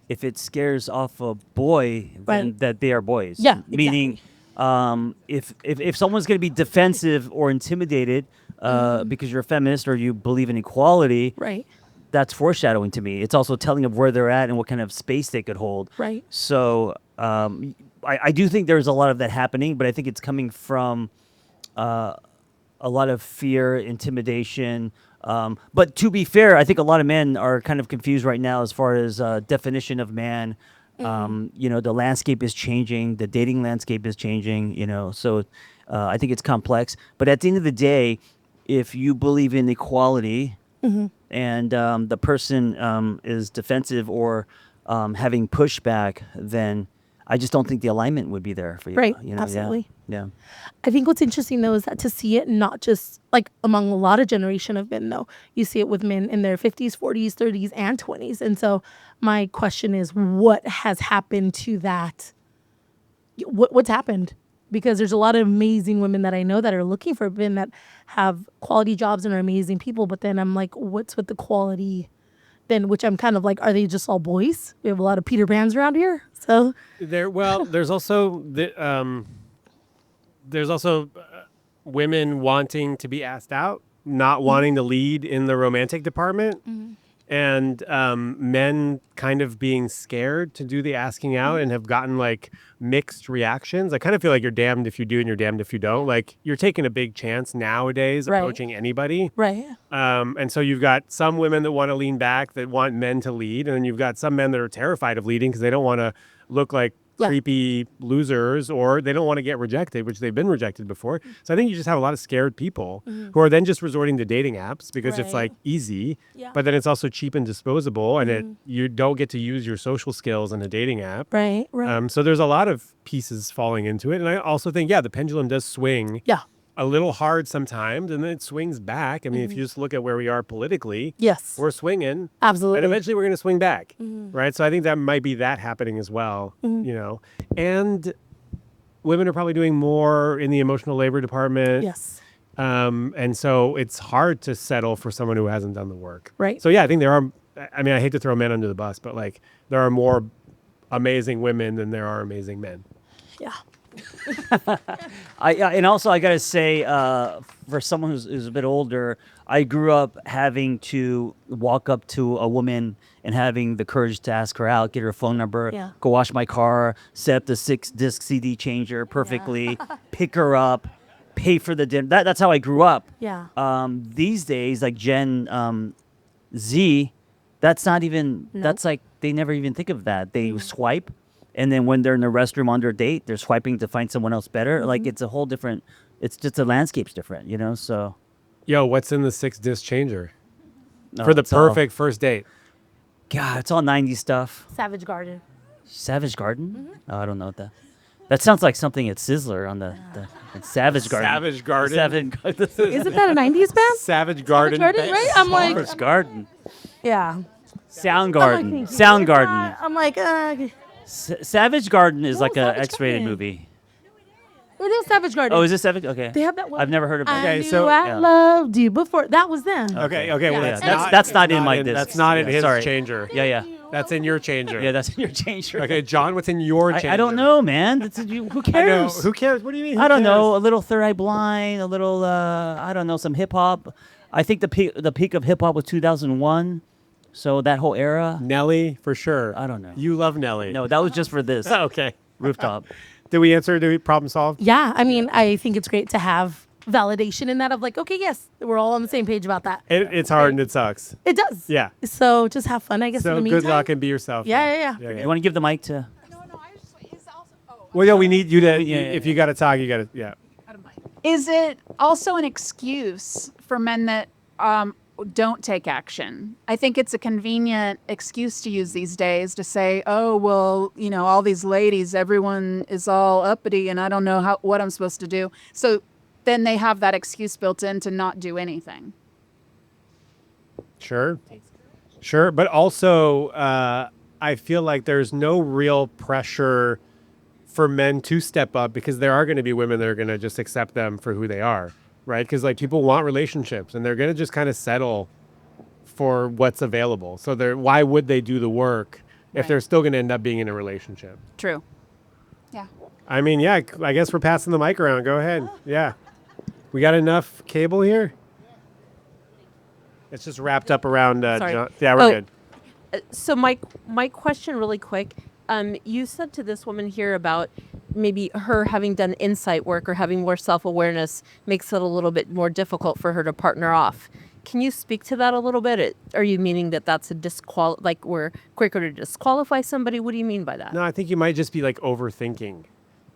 if it scares off a boy, then Right. that they are boys. Yeah, Meaning, if someone's going to be defensive or intimidated because you're a feminist or you believe in equality, Right. that's foreshadowing to me. It's also telling of where they're at and what kind of space they could hold. Right. So I do think there's a lot of that happening, but I think it's coming from a lot of fear, intimidation. But to be fair, I think a lot of men are kind of confused right now as far as definition of man. The landscape is changing. The dating landscape is changing, so I think it's complex. But at the end of the day, if you believe in equality and the person is defensive or having pushback, then I just don't think the alignment would be there for you. Right, You know? absolutely. Yeah. I think what's interesting though is that to see it not just like among a lot of generation of men though, you see it with men in their 50s, 40s, 30s, and 20s. And so my question is, what has happened to that? What's happened? Because there's a lot of amazing women that I know that are looking for men that have quality jobs and are amazing people. But then I'm like, what's with the quality? Then, which I'm kind of like, are they just all boys? We have a lot of Peter Pans around here. So There's also women wanting to be asked out, not wanting to lead in the romantic department, and men kind of being scared to do the asking out and have gotten like mixed reactions. I kind of feel like you're damned if you do and you're damned if you don't. Like you're taking a big chance nowadays Right. approaching anybody. right. And so you've got some women that want to lean back, that want men to lead, and then you've got some men that are terrified of leading because they don't want to look like Yeah. creepy losers, or they don't want to get rejected, which they've been rejected before. So I think you just have a lot of scared people who are then just resorting to dating apps because it's Right. like easy, Yeah. but then it's also cheap and disposable, and you don't get to use your social skills in a dating app. Right. Right. So there's a lot of pieces falling into it, and I also think the pendulum does swing yeah. a little hard sometimes, and then it swings back. I mean, if you just look at where we are politically, Yes. we're swinging, Absolutely. and eventually we're going to swing back, right? So I think that might be that happening as well, and women are probably doing more in the emotional labor department. Yes. And so it's hard to settle for someone who hasn't done the work. Right. So yeah, I think there are, I mean, I hate to throw men under the bus, but like there are more amazing women than there are amazing men. Yeah. And also I gotta say, for someone who's a bit older, I grew up having to walk up to a woman and having the courage to ask her out, get her phone number, Yeah. go wash my car, set up the 6-disc CD changer perfectly, pick her up, pay for the dinner. That's how I grew up. Yeah. These days, like Gen Z, that's not even. That's like they never even think of that. They swipe. And then when they're in the restroom on their date, they're swiping to find someone else better. Like it's a whole different. It's just the landscape's different, you know. So Yo, what's in the 6-disc changer no, for the it's all- perfect first date? God, it's all '90s stuff. Savage Garden. Savage Garden. Oh, I don't know what that. That sounds like something at Sizzler on the Savage Garden. Savage Garden. Isn't that a 90s band? Savage Garden. Garden, right? I'm like, Savage Garden. yeah. Soundgarden. Soundgarden. I'm like, Savage Garden is No, like a Savage X-rated Garden. movie. it is Savage Garden. Oh, is it Savage? Okay. They have that one. I've never heard of it. I Okay, knew so- I Yeah. loved you before. That was them. Okay, well, Yeah, that's not in my disc. That's not in Yeah, his sorry. changer. Yeah. That's in your changer. Yeah, that's in your changer. Okay, John, what's in your changer? I don't know, man. Who I know. cares? Who cares? What do you mean? Who I don't know. A cares? little Third Eye Blind, a little I don't know, some hip hop. I think the peak of hip hop was 2001. So that whole era. Nelly, for sure. I don't know. You love Nelly. No, that was just for this Okay. rooftop. Did we answer? Did we problem solve? Yeah, I mean, I think it's great to have validation in that of like, okay, yes, we're all on the same page about that. It's hard and it sucks. It does. Yeah. So just have fun, I guess. So in the meantime. good luck and be yourself. Yeah. You want to give the mic to? Well, yeah, we need you to. Yeah, if yeah. you got to talk, you got to. Yeah. Is it also an excuse for men that don't take action? I think it's a convenient excuse to use these days to say, oh, well, you know, all these ladies, everyone is all uppity and I don't know what I'm supposed to do. So then they have that excuse built in to not do anything. Sure. Sure. But also, I feel like there's no real pressure for men to step up because there are going to be women that are going to just accept them for who they are. Right. Because like people want relationships and they're going to just kind of settle for what's available. So why would they do the work if Right. they're still going to end up being in a relationship? True. Yeah. I mean, yeah, I guess we're passing the mic around. Go ahead. Yeah. We got enough cable here? It's just wrapped up around Sorry. John. Yeah, we're Oh, good. So my question really quick. You said to this woman here about maybe her having done insight work or having more self-awareness makes it a little bit more difficult for her to partner off. Can you speak to that a little bit? Are you meaning that that's a like we're quicker to disqualify somebody? What do you mean by that? No, I think you might just be like overthinking,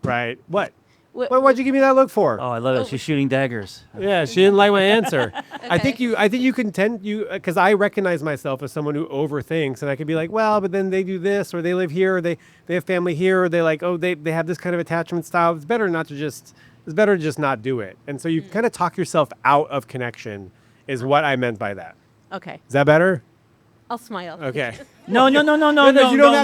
right? What? What'd you give me that look for? Oh, I love it. She's shooting daggers. Yeah, she didn't like my answer. I think you can tend because I recognize myself as someone who overthinks, and I could be like, well, but then they do this, or they live here, or they have family here, or they like, oh, they have this kind of attachment style. It's better to just not do it. And so you kind of talk yourself out of connection, is what I meant by that. Okay. Is that better? I'll smile. Okay. No, you don't have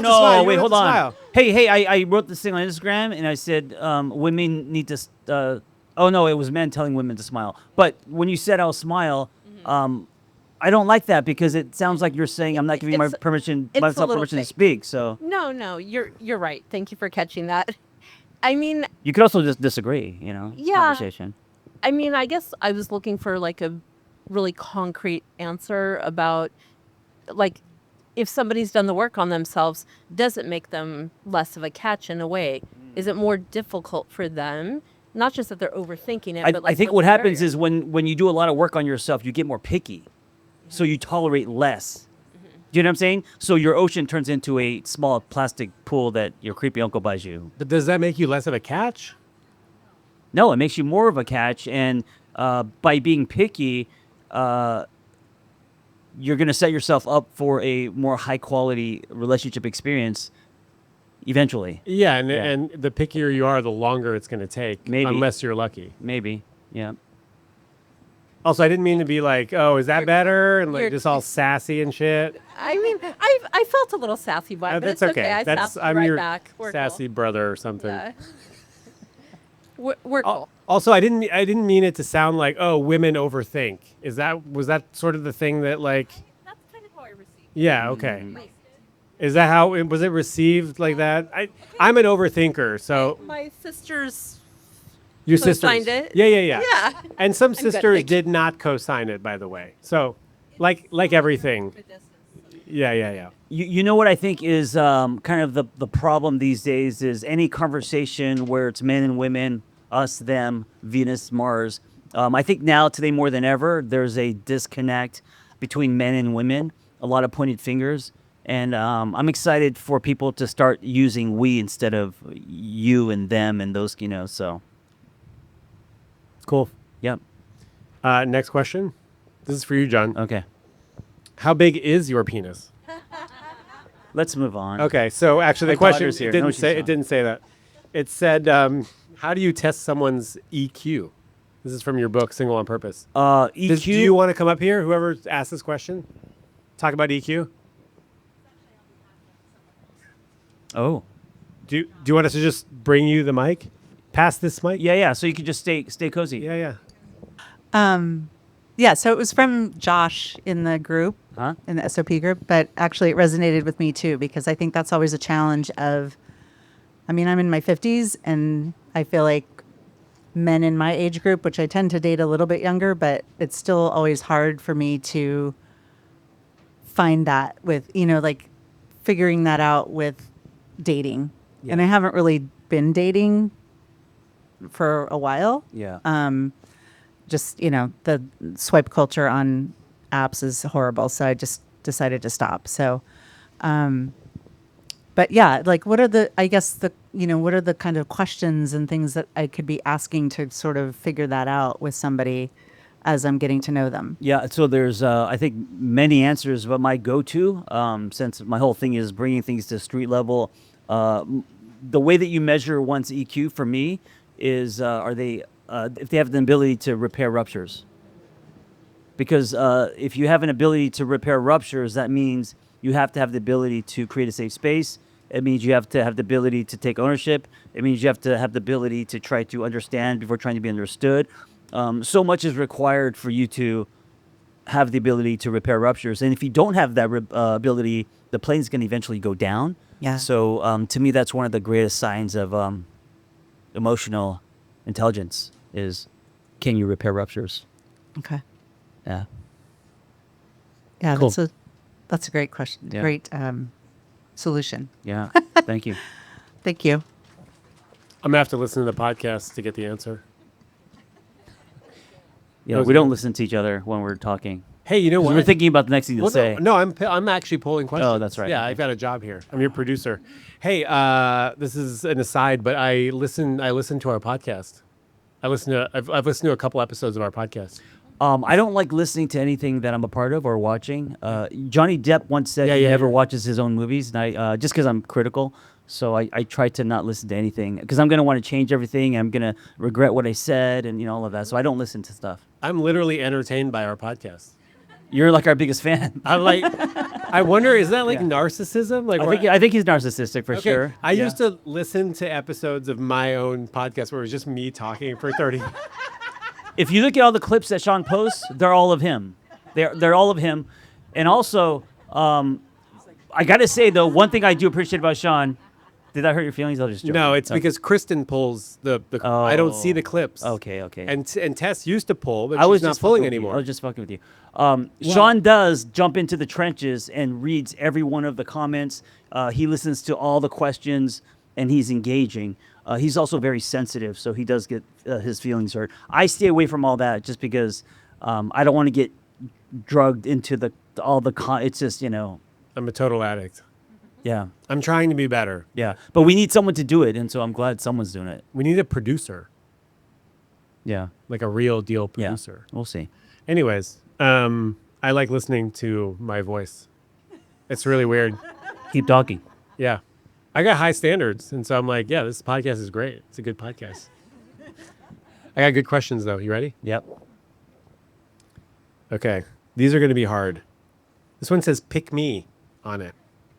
to smile. You Wait, don't hold have to on. smile. Hey, I wrote this thing on Instagram, and I said women need to. Oh no, it was men telling women to smile. But when you said I'll smile, I don't like that because it sounds like you're saying I'm not giving It's a myself little permission to fake. speak. So No, you're right. Thank you for catching that. I mean, you could also just disagree. Yeah. Conversation. I guess I was looking for like a really concrete answer about like if somebody's done the work on themselves, does it make them less of a catch in a way? Is it more difficult for them? Not just that they're overthinking it, but like I think what's what the happens barrier? is when you do a lot of work on yourself, you get more picky, so you tolerate less. Do you know what I'm saying? So your ocean turns into a small plastic pool that your creepy uncle buys you. But does that make you less of a catch? No, it makes you more of a catch, and by being picky, you're going to set yourself up for a more high quality relationship experience eventually. Yeah, and Yeah. and the pickier you are, the longer it's going to take, Maybe. unless you're lucky. Maybe. Yeah. Also, I didn't mean to be like, oh, is that better? And like you're- just all sassy and shit. I mean, I felt a little sassy by it, but That's it's okay. I That's sassed I'm right your back. We're sassy brother or something. Cool. Yeah. We're cool. Also, I didn't mean it to sound like, oh, women overthink. Was that sort of the thing that like? That's kind of how I received it. Yeah. Okay. Is that how was it received like that? I'm an overthinker, so My sisters your co-signed sisters. it. Yeah. Yeah. And some good, sisters thank you. did not co-sign it, by the way. So, like everything. Yeah. You know what I think is kind of the problem these days is any conversation where it's men and women, us, them, Venus, Mars. I think now, today more than ever, there's a disconnect between men and women, a lot of pointed fingers. And I'm excited for people to start using we instead of you and them and those, so. Cool. Yep. Next question. This is for you, John. Okay. How big is your penis? Let's move on. Okay, so actually My the question daughter's here. didn't No, say she's it not. didn't say that. It said, how do you test someone's EQ? This is from your book, Single on Purpose. EQ. Do you want to come up here, whoever asked this question? Talk about EQ? Oh. Do you want us to just bring you the mic? Pass this mic? Yeah. So you can just stay cozy. Yeah. Yeah, so it was from Josh in the group, Huh? in the SOP group, but actually it resonated with me too, because I think that's always a challenge of, I'm in my 50s and I feel like men in my age group, which I tend to date a little bit younger, but it's still always hard for me to find that with, like figuring that out with dating. Yeah. And I haven't really been dating for a while. Yeah. Just the swipe culture on apps is horrible, so I just decided to stop. So but yeah, like what are the what are the kind of questions and things that I could be asking to sort of figure that out with somebody as I'm getting to know them? Yeah, so there's, I think, many answers, but my go-to, since my whole thing is bringing things to street level, the way that you measure one's EQ for me is, if they have the ability to repair ruptures. Because if you have an ability to repair ruptures, that means you have to have the ability to create a safe space. It means you have to have the ability to take ownership. It means you have to have the ability to try to understand before trying to be understood. So much is required for you to have the ability to repair ruptures. And if you don't have that ability, the plane's going to eventually go down. Yeah. So to me, that's one of the greatest signs of emotional intelligence is, can you repair ruptures? Okay. Yeah. Yeah, Cool. that's a great question. Yeah. Great solution. Yeah. Thank you. Thank you. I'm going to have to listen to the podcast to get the answer. Yeah, That was we don't good. listen to each other when we're talking. Hey, you know 'Cause what? we're thinking about the next thing to Well, say. no, I'm actually pulling questions. Oh, that's right. Yeah, I've got a job here. I'm your producer. Hey, this is an aside, but I listen to our podcast. I've listened to a couple episodes of our podcast. I don't like listening to anything that I'm a part of or watching. Johnny Depp once said he never watches his own movies, and I just because I'm critical, so I try to not listen to anything because I'm gonna want to change everything. I'm gonna regret what I said, and all of that. So I don't listen to stuff. I'm literally entertained by our podcast. You're like our biggest fan. I'm like, I wonder, is that like narcissism? Like, I think he's narcissistic for sure. I used to listen to episodes of my own podcast where it was just me talking for 30. If you look at all the clips that Shaun posts, they're all of him. They're all of him. And also, I got to say, though, one thing I do appreciate about Shaun, did that hurt your feelings? I'll just joke. No, it's because Kristen pulls the I don't see the clips. Okay. And Tess used to pull, but I was she's not just pulling fucking with you. anymore. I was just fucking with you. Shaun does jump into the trenches and reads every one of the comments. He listens to all the questions, and he's engaging. He's also very sensitive, so he does get his feelings hurt. I stay away from all that just because I don't want to get drugged into it's just, I'm a total addict. yeah. I'm trying to be better. Yeah. But we need someone to do it, and so I'm glad someone's doing it. We need a producer, Yeah. like a real deal Yeah. producer. We'll see. Anyways, I like listening to my voice. It's really weird. Keep talking. Yeah. I got high standards, and so I'm like, yeah, this podcast is great. It's a good podcast. I got good questions, though. You ready? Yep. Okay. These are going to be hard. This one says, pick me on it.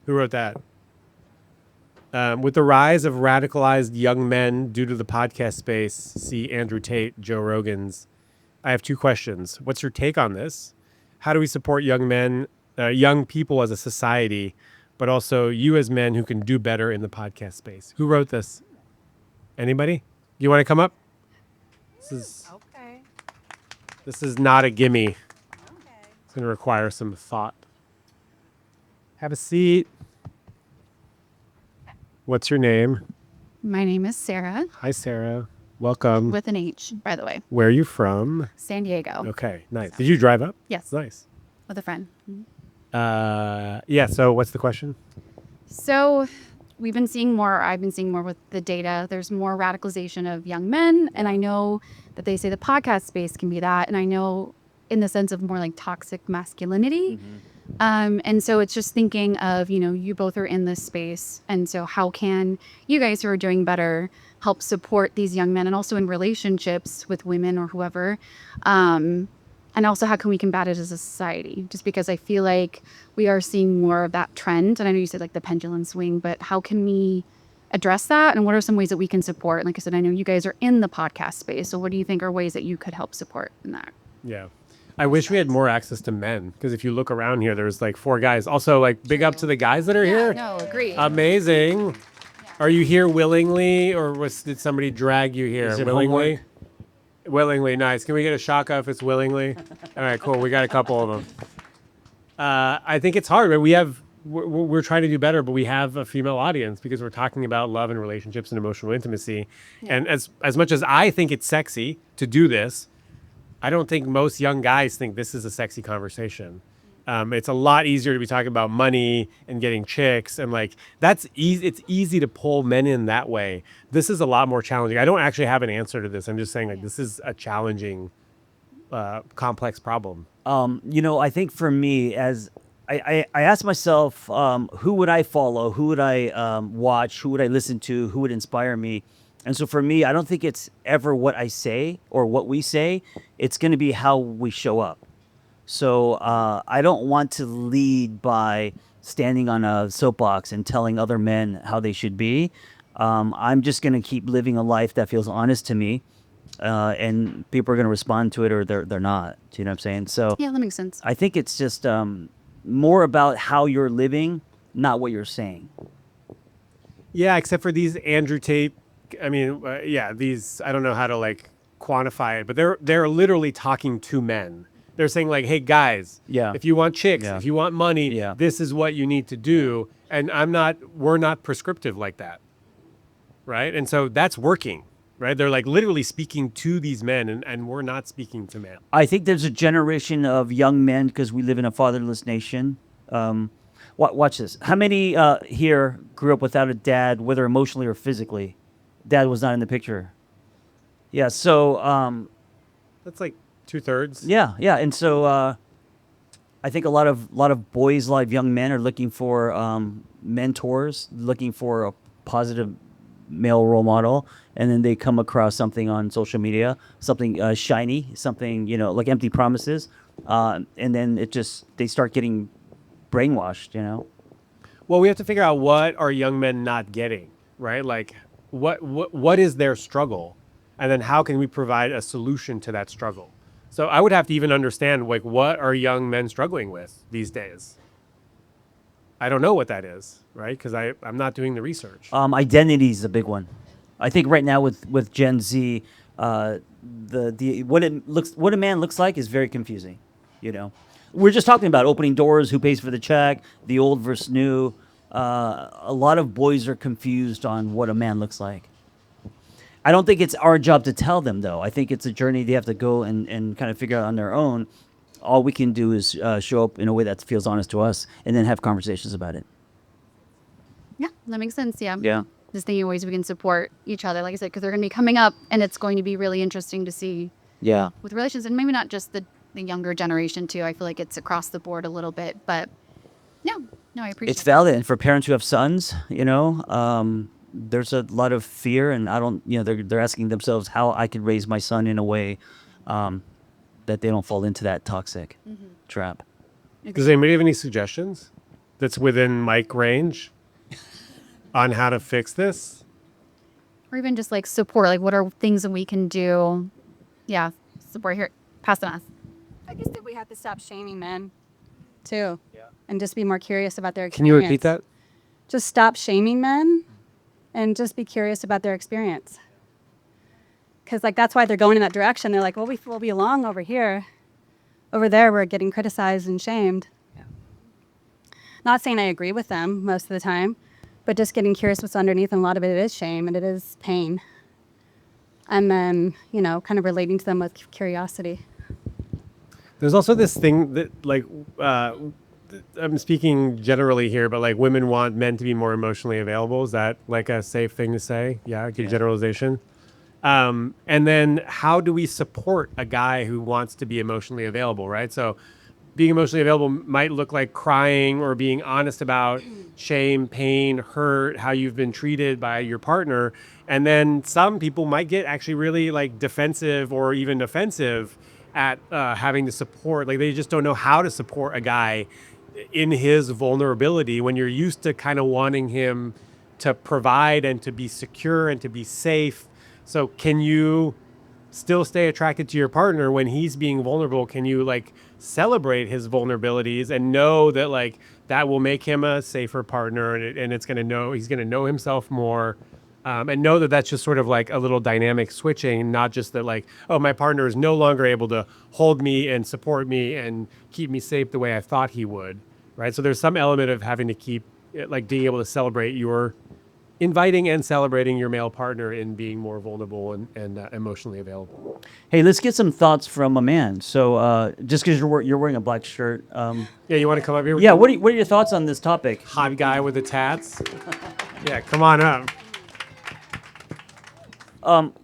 Who wrote that? With the rise of radicalized young men due to the podcast space, see Andrew Tate, Joe Rogan's. I have two questions. What's your take on this? How do we support young people as a society, but also you as men who can do better in the podcast space? Who wrote this? Anybody? You want to come up? This is not a gimme. Okay. It's going to require some thought. Have a seat. What's your name? My name is Sarah, Hi, Sarah. Welcome. with an H, by the way. Where are you from? San Diego. Okay, nice. Did you drive up? Yes. Nice. With a friend. Yeah, so what's the question? So I've been seeing more with the data. There's more radicalization of young men. And I know that they say the podcast space can be that. And I know in the sense of more like toxic masculinity. And so it's just thinking of, you both are in this space. And so how can you guys who are doing better help support these young men and also in relationships with women or whoever? And also how can we combat it as a society? Just because I feel like we are seeing more of that trend. And I know you said like the pendulum swing, but how can we address that? And what are some ways that we can support? And like I said, I know you guys are in the podcast space. So what do you think are ways that you could help support in that? Yeah. I wish we had more access to men, because if you look around here, there's like 4 guys. Also, like, big up to the guys that are here. No, agree. Amazing. Are you here willingly, or did somebody drag you here? Is it Willingly? homework? Willingly, nice. Can we get a shaka if it's willingly? All right, cool. We got a couple of them. I think it's hard. Right? We're trying to do better, but we have a female audience because we're talking about love and relationships and emotional intimacy. Yeah. And as much as I think it's sexy to do this, I don't think most young guys think this is a sexy conversation. It's a lot easier to be talking about money and getting chicks, and like that's easy. It's easy to pull men in that way. This is a lot more challenging. I don't actually have an answer to this. I'm just saying like this is a challenging, complex problem. I think for me, as I asked myself, who would I follow? Who would I watch? Who would I listen to? Who would inspire me? And so for me, I don't think it's ever what I say or what we say. It's going to be how we show up. So I don't want to lead by standing on a soapbox and telling other men how they should be. I'm just going to keep living a life that feels honest to me. And people are going to respond to it or they're not. Do you know what I'm saying? So Yeah, that makes sense. I think it's just more about how you're living, not what you're saying. Yeah, except for these Andrew Tate. I mean, these, I don't know how to like quantify it, but they're literally talking to men. They're saying like, hey guys, if you want chicks, if you want money, this is what you need to do. And we're not prescriptive like that. Right. And so that's working. right? They're like literally speaking to these men, and we're not speaking to men. I think there's a generation of young men because we live in a fatherless nation. Watch this. How many here grew up without a dad, whether emotionally or physically? Dad was not in the picture. Yeah. So That's like 2/3. yeah, and so I think a lot of boys, a lot of young men are looking for mentors, looking for a positive male role model, and then they come across something on social media, something shiny, something like empty promises, and then they start getting brainwashed. Well, we have to figure out what are young men not getting, right? Like, what is their struggle, and then how can we provide a solution to that struggle? So I would have to even understand, like, what are young men struggling with these days? I don't know what that is, right? Because I'm not doing the research. Identity is a big one. I think right now with Gen Z, the what a man looks like is very confusing. We're just talking about opening doors, who pays for the check, the old versus new. A lot of boys are confused on what a man looks like. I don't think it's our job to tell them, though. I think it's a journey they have to go and kind of figure out on their own. All we can do is show up in a way that feels honest to us and then have conversations about it. Yeah, that makes sense. Yeah. Yeah. Just thinking of ways we can support each other, like I said, because they're going to be coming up, and it's going to be really interesting to see Yeah. with relations, and maybe not just the younger generation too. I feel like it's across the board a little bit, but no, I appreciate It's valid. And for parents who have sons, there's a lot of fear, and they're asking themselves how I could raise my son in a way that they don't fall into that toxic trap. Does anybody have any suggestions that's within mic range on how to fix this? Or even just like support, like what are things that we can do? Yeah, support here. Pass the math. I guess that we have to stop shaming men too. Yeah. And just be more curious about their experience. Can you repeat that? Just stop shaming men and just be curious about their experience. Because like that's why they're going in that direction. They're like, well, we belong over here. Over there, we're getting criticized and shamed. Yeah. Not saying I agree with them most of the time, but just getting curious what's underneath, and a lot of it is shame and it is pain. And then, kind of relating to them with curiosity. There's also this thing that, like, I'm speaking generally here, but like women want men to be more emotionally available. Is that like a safe thing to say? Yeah, good generalization. And then how do we support a guy who wants to be emotionally available, right? So being emotionally available might look like crying or being honest about shame, pain, hurt, how you've been treated by your partner. And then some people might get actually really like defensive or even offensive at having to support. Like they just don't know how to support a guy in his vulnerability when you're used to kind of wanting him to provide and to be secure and to be safe. So can you still stay attracted to your partner when he's being vulnerable? Can you like celebrate his vulnerabilities and know that like that will make him a safer partner, and it's going to know, he's going to know himself more, and know that that's just sort of like a little dynamic switching, not just that like, oh, my partner is no longer able to hold me and support me and keep me safe the way I thought he would, right? So there's some element of having to keep like being able to celebrate your inviting and celebrating your male partner in being more vulnerable and emotionally available. Hey, let's get some thoughts from a man. So just because you're wearing a black shirt. Yeah, you want to come up here? Yeah, what are your thoughts on this topic? Hot guy with the tats. Yeah, come on up.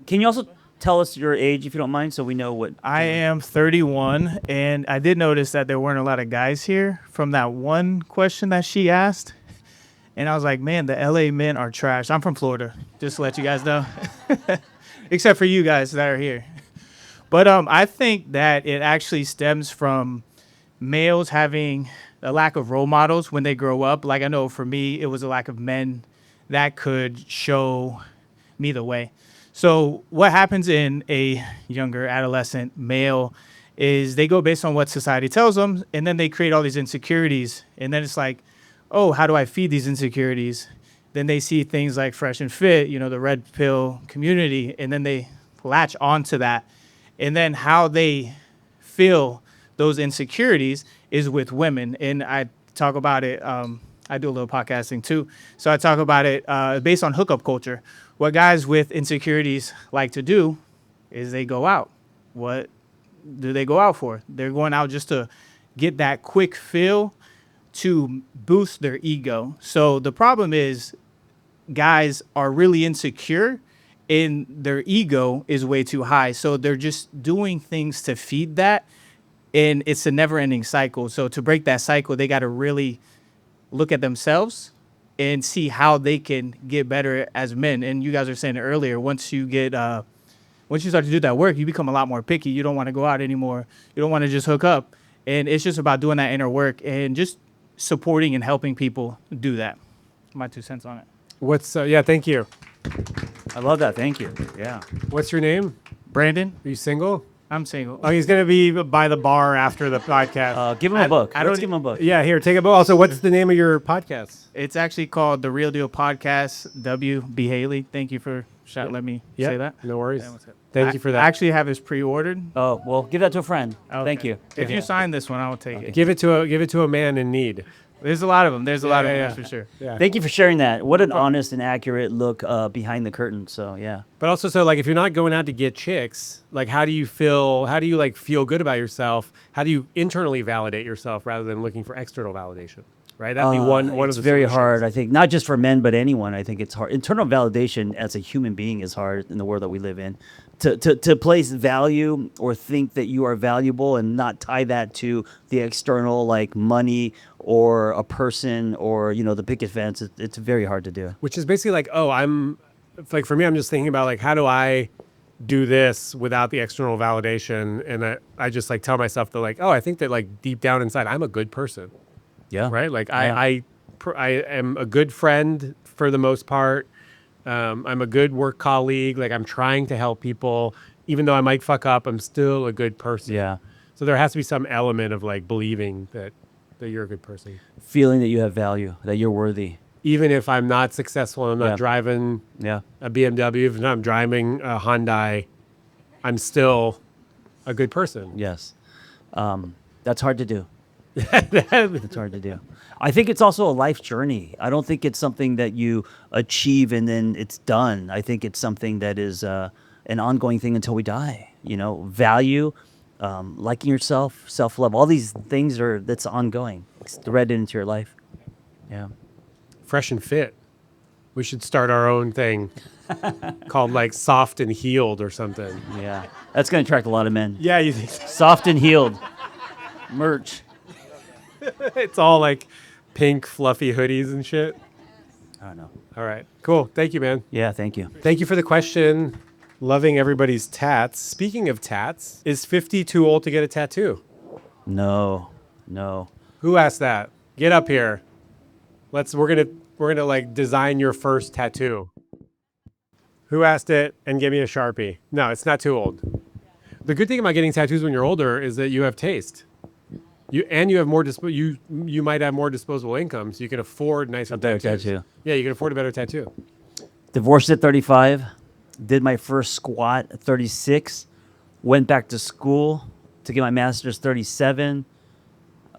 Can you also tell us your age, if you don't mind, so we know what... I am 31, and I did notice that there weren't a lot of guys here from that one question that she asked. And I was like, man, the LA men are trash. I'm from Florida, just to let you guys know. Except for you guys that are here. But I think that it actually stems from males having a lack of role models when they grow up. Like I know for me, it was a lack of men that could show me the way. So what happens in a younger adolescent male is they go based on what society tells them, and then they create all these insecurities. And then it's like, oh, how do I feed these insecurities? Then they see things like Fresh and Fit, the red pill community, and then they latch onto that. And then how they feel those insecurities is with women. And I talk about it I do a little podcasting too. So I talk about it based on hookup culture. What guys with insecurities like to do is they go out. What do they go out for? They're going out just to get that quick feel to boost their ego. So the problem is guys are really insecure and their ego is way too high. So they're just doing things to feed that. And it's a never ending cycle. So to break that cycle, they got to really look at themselves and see how they can get better as men. And you guys were saying it earlier, once you start to do that work, you become a lot more picky. You don't want to go out anymore. You don't want to just hook up. And it's just about doing that inner work and just supporting and helping people do that. My 2 cents on it. Yeah, thank you. I love that. Thank you. Yeah. What's your name? Brandon, Are you single? I'm single. Oh, he's going to be by the bar after the podcast. Give him a book. I don't Let's give him a book. Yeah, here, take a book. Also, what's the name of your podcast? It's actually called The Real Deal Podcast, W. B. Haley. Thank you for letting me say that. No worries. Yeah, what's up? Thank you for that. I actually have this pre-ordered. Oh, well, give that to a friend. Thank Okay. you. If you sign this one, I will take it. Give it to a man in need. There's a lot of them. There's a lot of them, yeah. that's for sure. Yeah. Thank you for sharing that. What an honest and accurate look behind the curtain. So, yeah. But also, so like, if you're not going out to get chicks, like, how do you like feel good about yourself? How do you internally validate yourself rather than looking for external validation? Right? That'd be one of It's the very solutions. hard, I think, not just for men, but anyone. I think it's hard. Internal validation as a human being is hard in the world that we live in. To place value or think that you are valuable and not tie that to the external, like money or a person or, the big events, it's very hard to do. Which is basically like, for me, I'm just thinking about like, how do I do this without the external validation? And I just like tell myself that like, I think that like deep down inside, I'm a good person. Yeah. Right? Like Yeah. I am a good friend for the most part. I'm a good work colleague. Like I'm trying to help people, even though I might fuck up, I'm still a good person. Yeah. So there has to be some element of like believing that you're a good person. Feeling that you have value, that you're worthy. Even if I'm not successful, I'm not Yeah. driving Yeah. a BMW, if I'm driving a Hyundai, I'm still a good person. Yes. That's hard to do. It's hard to do. I think it's also a life journey. I don't think it's something that you achieve and then it's done. I think it's something that is an ongoing thing until we die. Value, liking yourself, self-love, all these things that's ongoing. It's threaded into your life. Yeah. Fresh and fit. We should start our own thing called like Soft and Healed or something. Yeah. That's going to attract a lot of men. Yeah, you think so? Soft and healed. Merch. It's all like pink fluffy hoodies and shit. I don't know. All right. Cool. Thank you, man. Yeah, thank you. Thank you for the question. Loving everybody's tats. Speaking of tats, is 50 too old to get a tattoo? No. Who asked that? Get up here. We're gonna like design your first tattoo. Who asked it? And give me a Sharpie. No, it's not too old. The good thing about getting tattoos when you're older is that you have taste. You have more you might have more disposable income, so you can afford nicer A better tattoos. tattoo. Yeah, you can afford a better tattoo. Divorced at 35. Did my first squat at 36. Went back to school to get my master's 37.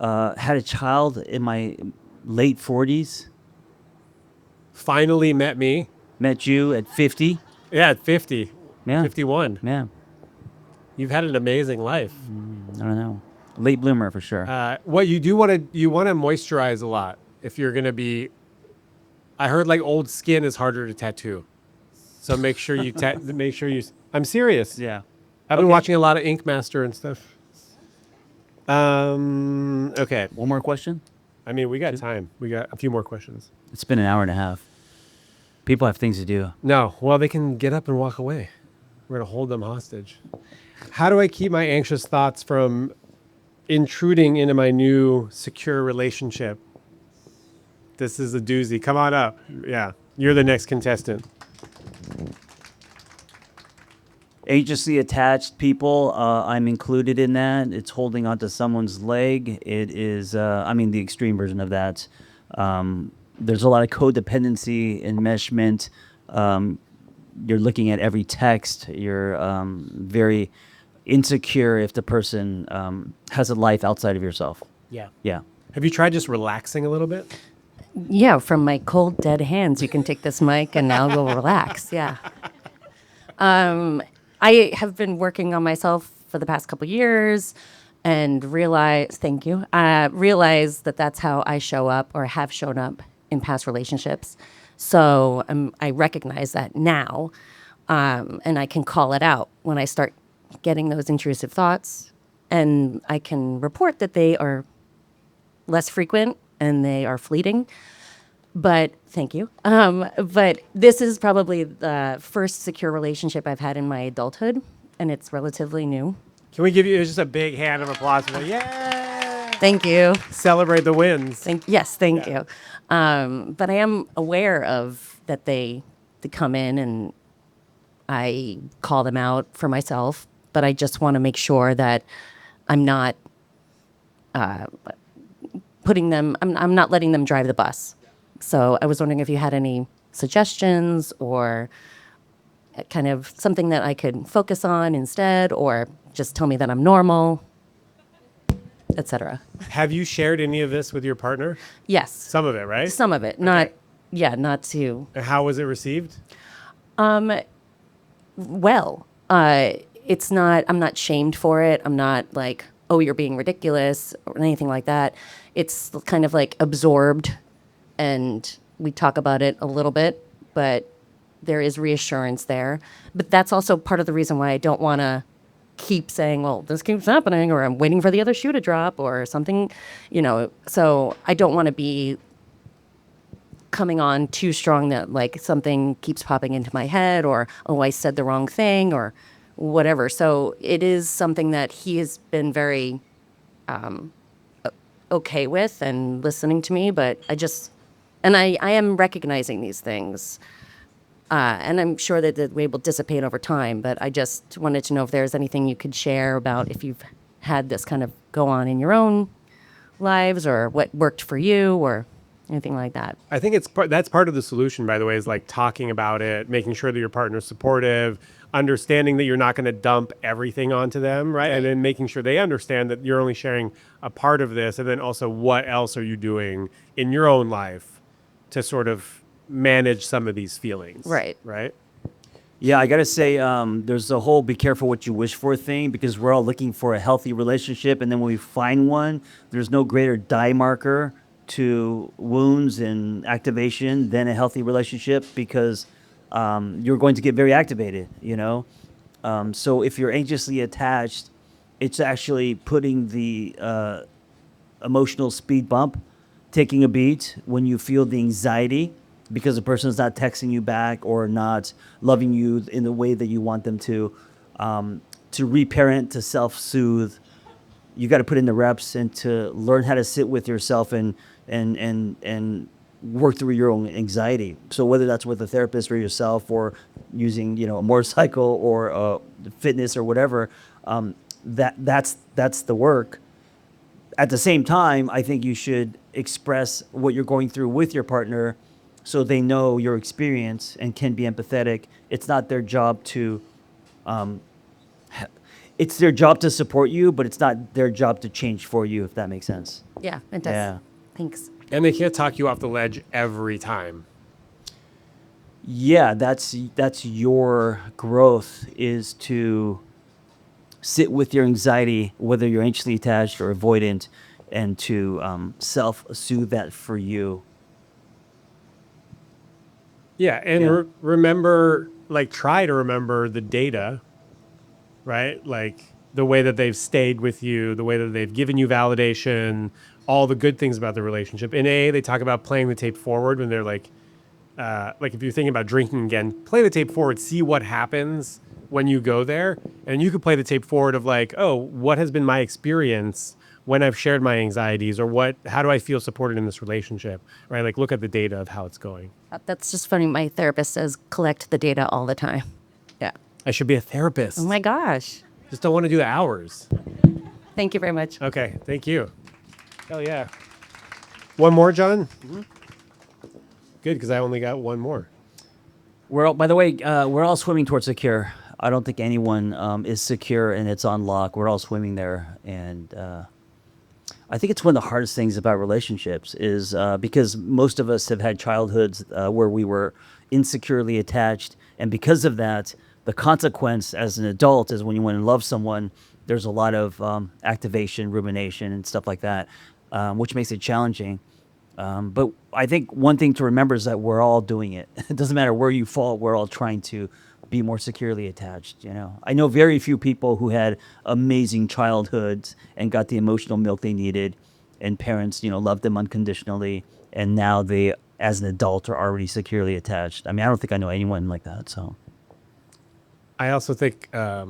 Had a child in my late 40s. Finally met me. Met you at 50. Yeah, at 50. Yeah. 51. Yeah. You've had an amazing life. I don't know. Late bloomer for sure. What you want to moisturize a lot if you're gonna be. I heard like old skin is harder to tattoo, so make sure you I'm serious. yeah. I've been watching a lot of Ink Master and stuff. Okay. One more question. I mean, we got time. We got a few more questions. It's been an hour and a half. People have things to do. No, well, they can get up and walk away. We're gonna hold them hostage. How do I keep my anxious thoughts from intruding into my new secure relationship? This is a doozy. Come on up. Yeah, you're the next contestant. Anxiously attached people, I'm included in that. It's holding onto someone's leg. It is, the extreme version of that. There's a lot of codependency, enmeshment. You're looking at every text. You're very insecure if the person has a life outside of yourself. Yeah. Yeah. Have you tried just relaxing a little bit? Yeah, from my cold, dead hands, you can take this mic and now you'll relax. Yeah. I have been working on myself for the past couple years and thank you, realize that that's how I show up or have shown up in past relationships. So I recognize that now, and I can call it out when I start getting those intrusive thoughts, and I can report that they are less frequent and they are fleeting. But thank you. But this is probably the first secure relationship I've had in my adulthood, and it's relatively new. Can we give you just a big hand of applause for that? Yeah. Thank you. Celebrate the wins. Thank you. But I am aware of that they come in, and I call them out for myself. But I just want to make sure that I'm not putting them. I'm not letting them drive the bus. So I was wondering if you had any suggestions or kind of something that I could focus on instead, or just tell me that I'm normal, etc. Have you shared any of this with your partner? Yes. Some of it, right? Some of it. Not to. And how was it received? Well, it's not, I'm not shamed for it. I'm not like, oh, you're being ridiculous or anything like that. It's kind of like absorbed, and we talk about it a little bit, but there is reassurance there. But that's also part of the reason why I don't want to keep saying, well, this keeps happening, or I'm waiting for the other shoe to drop or something, So I don't want to be coming on too strong that like something keeps popping into my head, or, oh, I said the wrong thing or whatever. So it is something that he has been very okay with and listening to me, but I am recognizing these things. And I'm sure that they will dissipate over time, but I just wanted to know if there's anything you could share about if you've had this kind of go on in your own lives, or what worked for you, or anything like that. I think that's part of the solution, by the way, is like talking about it, making sure that your partner's supportive, understanding that you're not going to dump everything onto them, right? And then making sure they understand that you're only sharing a part of this, and then also what else are you doing in your own life to sort of manage some of these feelings. Right. Right. Yeah, I gotta say, there's a whole "be careful what you wish for" thing, because we're all looking for a healthy relationship, and then when we find one, there's no greater die marker to wounds and activation than a healthy relationship, because you're going to get very activated. So if you're anxiously attached, it's actually putting the emotional speed bump, taking a beat when you feel the anxiety because the person's not texting you back or not loving you in the way that you want them to reparent, to self-soothe. You got to put in the reps and to learn how to sit with yourself and work through your own anxiety. So whether that's with a therapist or yourself, or using a motorcycle or fitness or whatever, that's the work. At the same time, I think you should express what you're going through with your partner, so they know your experience and can be empathetic. It's not their job to, it's their job to support you, but it's not their job to change for you, if that makes sense. Yeah, it does. Yeah. Thanks. And they can't talk you off the ledge every time. Yeah, that's your growth, is to sit with your anxiety, whether you're anxiously attached or avoidant, and to self-soothe that for you. Yeah, and Yeah. remember, like, try to remember the data, right? Like the way that they've stayed with you, the way that they've given you validation, all the good things about the relationship. In AA, they talk about playing the tape forward when they're like if you're thinking about drinking again, play the tape forward, see what happens when you go there. And you could play the tape forward of like, oh, what has been my experience when I've shared my anxieties, or how do I feel supported in this relationship, right? Like look at the data of how it's going. That's just funny. My therapist says collect the data all the time. Yeah. I should be a therapist. Oh my gosh. Just don't want to do the hours. Thank you very much. Okay, thank you. Hell yeah. One more, John? Mm-hmm. Good, because I only got one more. By the way, we're all swimming towards secure. I don't think anyone is secure and it's on lock. We're all swimming there. And I think it's one of the hardest things about relationships is because most of us have had childhoods where we were insecurely attached. And because of that, the consequence as an adult is when you want to love someone, there's a lot of activation, rumination, and stuff like that, which makes it challenging. But I think one thing to remember is that we're all doing it. It doesn't matter where you fall, we're all trying to be more securely attached. I know very few people who had amazing childhoods and got the emotional milk they needed, and parents, loved them unconditionally, and now they, as an adult, are already securely attached. I mean, I don't think I know anyone like that. So, I also think I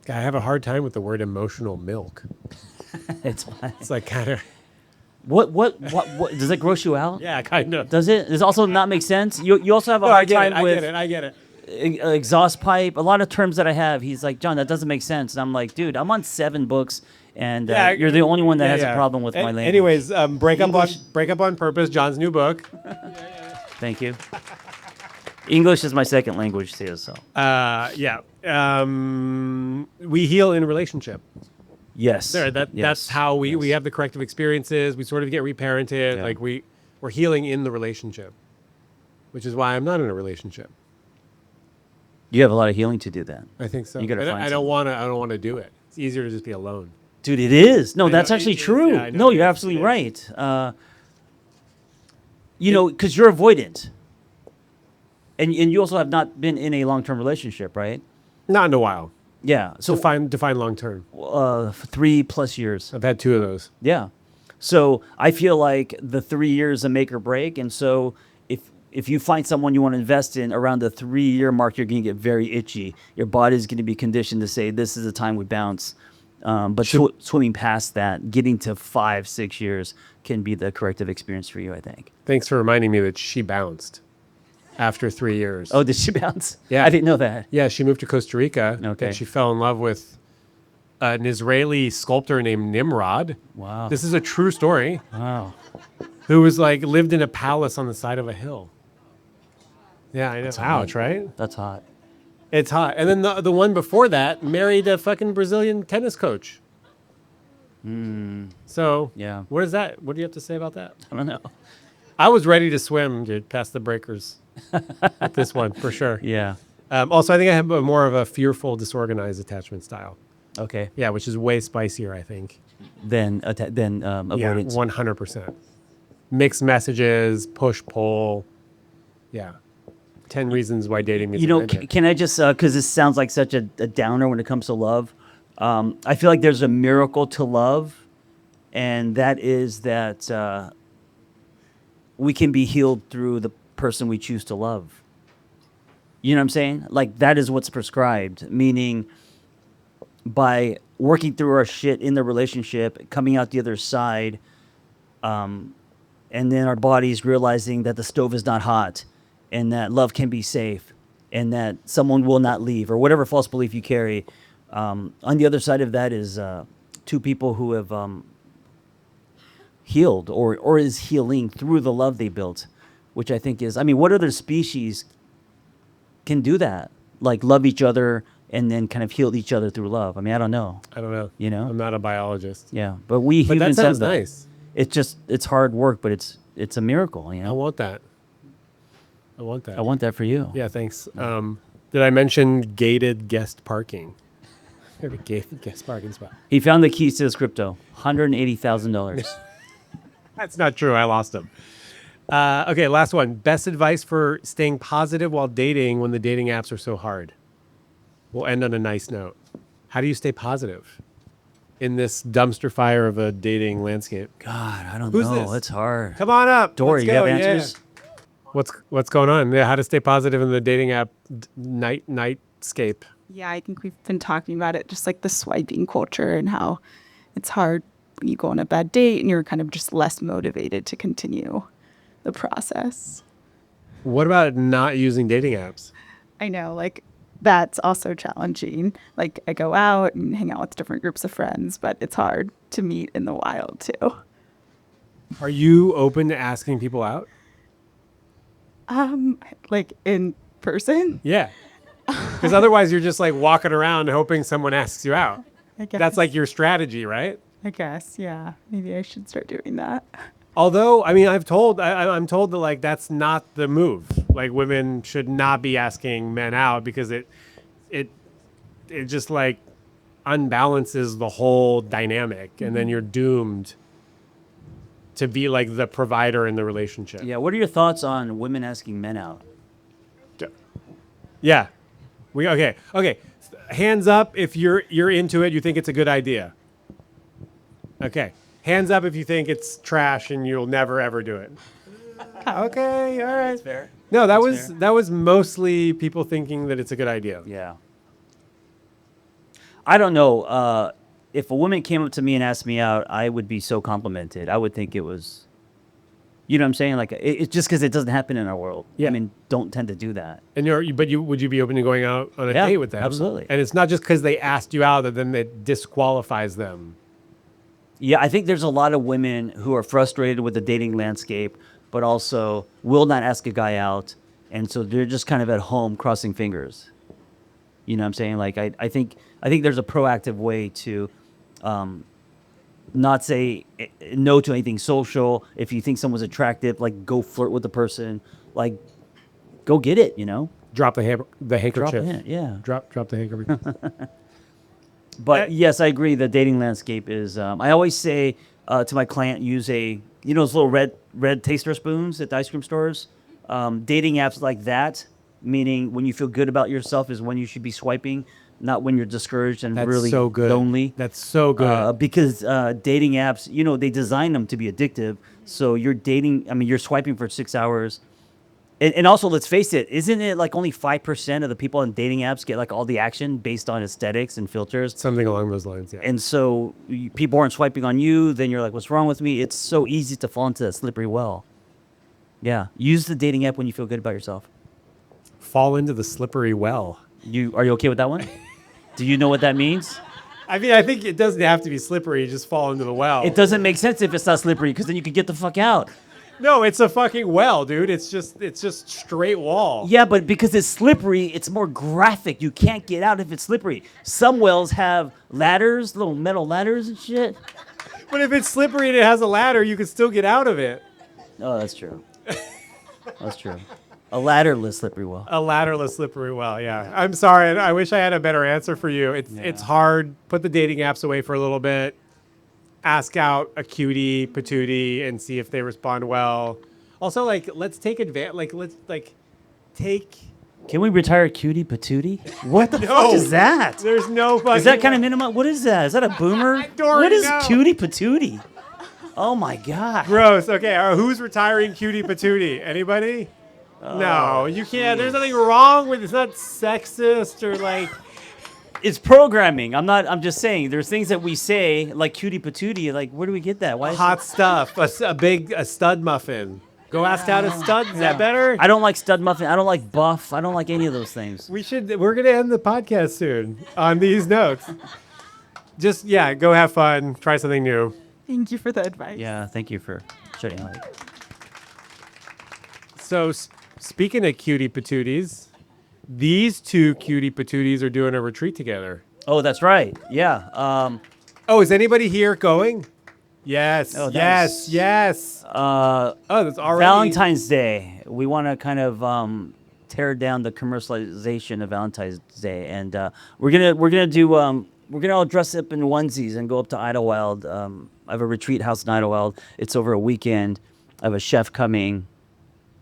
have a hard time with the word emotional milk. it's like kind of what does it gross you out? yeah, kind of. Does it? Does it also not make sense? You also have a hard time with I get it. exhaust pipe. A lot of terms that I have, he's like, John, that doesn't make sense. And I'm like, dude, I'm on 7 books, and you're the only one that has a problem with my language. Anyways, break up on purpose. John's new book. Thank you. English is my second language too. So we heal in a relationship. yes, That's how we have the corrective experiences. We sort of get reparented. Yeah. Like we're healing in the relationship, which is why I'm not in a relationship. You have a lot of healing to do then. I think so. You gotta find I don't want to do it. It's easier to just be alone. Dude, it is. No, I that's know, actually it is. true. Yeah, I know No, it you're is. absolutely It is. right. Because you're avoidant. And you also have not been in a long-term relationship, right? Not in a while. Yeah. So Define long term. 3+ years. I've had 2 of those. Yeah. So I feel like the 3 years a make or break. And so if you find someone you want to invest in around the 3-year mark, you're going to get very itchy. Your body's going to be conditioned to say, this is the time we bounce. But swimming past that, getting to 5-6 years can be the corrective experience for you, I think. Thanks for reminding me that she bounced after 3 years. Oh, did she bounce? Yeah. I didn't know that. Yeah, she moved to Costa Rica. Okay. And she fell in love with an Israeli sculptor named Nimrod. Wow. This is a true story. Wow. Who was lived in a palace on the side of a hill. Yeah, I know. Ouch, right? That's hot. It's hot. And then the one before that married a fucking Brazilian tennis coach. So Yeah. what is that? What do you have to say about that? I don't know. I was ready to swim, dude, past the breakers. With this one, for sure. Yeah. Also, I think I have more of a fearful, disorganized attachment style. Okay. Yeah, which is way spicier, I think. Then Yeah, avoidance. 100%. Mixed messages, push, pull. Yeah. 10 reasons why dating is Can I just, because this sounds like such a downer when it comes to love. I feel like there's a miracle to love, and that is that we can be healed through the person we choose to love. You know what I'm saying? Like, that is what's prescribed, meaning by working through our shit in the relationship, coming out the other side, and then our bodies realizing that the stove is not hot, and that love can be safe, and that someone will not leave, or whatever false belief you carry. On the other side of that is 2 people who have healed or is healing through the love they built, which I think is, what other species can do that? Like, love each other and then kind of heal each other through love. I don't know. I don't know. You know? I'm not a biologist. Yeah, but we But that humans sounds have that. nice. It's hard work, but it's a miracle. I want that. I want that. I want that for you. Yeah, thanks. Did I mention gated guest parking? We have a gated guest parking spot. He found the keys to his crypto. $180,000. That's not true. I lost them. Okay, last one. Best advice for staying positive while dating when the dating apps are so hard. We'll end on a nice note. How do you stay positive in this dumpster fire of a dating landscape? God, I don't Who's know. this? It's hard. Come on up. Dory, Let's you go. have Yeah. answers? What's going on? Yeah, how to stay positive in the dating app nightscape. Yeah, I think we've been talking about it, just like the swiping culture and how it's hard when you go on a bad date and you're kind of just less motivated to continue the process. What about not using dating apps? I know, like, that's also challenging. Like, I go out and hang out with different groups of friends, but it's hard to meet in the wild too. Are you open to asking people out? Like in person? Yeah. Because otherwise you're just like walking around hoping someone asks you out. I guess. That's like your strategy, right? I guess, yeah. Maybe I should start doing that. Although, I mean, I'm told that like that's not the move. Like women should not be asking men out because it just like unbalances the whole dynamic, and then you're doomed to be like the provider in the relationship. Yeah. What are your thoughts on women asking men out? Yeah. Okay. Hands up if you're into it, you think it's a good idea. Okay. Hands up if you think it's trash and you'll never ever do it. Okay, all right. That's fair. No, That's fair. that was mostly people thinking that it's a good idea. Yeah. I don't know. If a woman came up to me and asked me out, I would be so complimented. I would think it was, you know what I'm saying? Like, it's just because it doesn't happen in our world. Yeah. I mean, don't tend to do that. And would you be open to going out on a Yeah, date with them? absolutely. And it's not just because they asked you out that then it disqualifies them. Yeah, I think there's a lot of women who are frustrated with the dating landscape, but also will not ask a guy out. And so they're just kind of at home crossing fingers. You know what I'm saying? Like, I think there's a proactive way to not say no to anything social. If you think someone's attractive, like, go flirt with the person. Like, go get it, you know? Drop the handkerchief. Drop a hint, yeah. Drop the handkerchief. But yes, I agree. The dating landscape is. I always say to my client, use those little red taster spoons at the ice cream stores. Dating apps like that, meaning when you feel good about yourself, is when you should be swiping, not when you're discouraged and That's really so good. lonely. That's so good. Because dating apps, they design them to be addictive. So you're dating. I mean, you're swiping for 6 hours. And also, let's face it, isn't it like only 5% of the people on dating apps get like all the action based on aesthetics and filters? Something along those lines, yeah. And so people aren't swiping on you, then you're like, what's wrong with me? It's so easy to fall into that slippery well. Yeah. Use the dating app when you feel good about yourself. Fall into the slippery well. Are you okay with that one? Do you know what that means? I mean, I think it doesn't have to be slippery, you just fall into the well. It doesn't make sense if it's not slippery, because then you can get the fuck out. No, it's a fucking well, dude. It's just straight wall. Yeah, but because it's slippery, it's more graphic. You can't get out if it's slippery. Some wells have ladders, little metal ladders and shit. But if it's slippery and it has a ladder, you can still get out of it. Oh, that's true. That's true. A ladderless slippery well. A ladderless slippery well, yeah. I'm sorry. I wish I had a better answer for you. It's hard. Put the dating apps away for a little bit. Ask out a cutie patootie and see if they respond well. Also, like, let's take advantage. Take. Can we retire cutie patootie? What the No. fuck is that? There's no fucking. Is that kind of minimum? What is that? Is that a boomer? I don't What is know. cutie patootie? Oh my god. Gross. Okay, who's retiring cutie patootie? Anybody? No, you can't. There's nothing wrong with it. It's not sexist or like. It's programming. I'm just saying. There's things that we say like cutie patootie. Like, where do we get that? Why? Hot stuff. A stud muffin. Go ask out a stud. Is that better? I don't like stud muffin. I don't like buff. I don't like any of those things. We're gonna end the podcast soon on these notes. Just go have fun. Try something new. Thank you for the advice. Yeah. Thank you for shedding light. So speaking of cutie patooties. These two cutie patooties are doing a retreat together. Oh, that's right. Yeah. Is anybody here going? Yes. Oh, yes. nice. Yes. That's already Valentine's Day. We want to kind of tear down the commercialization of Valentine's Day, and we're gonna all dress up in onesies and go up to Idlewild. I have a retreat house in Idlewild. It's over a weekend. I have a chef coming,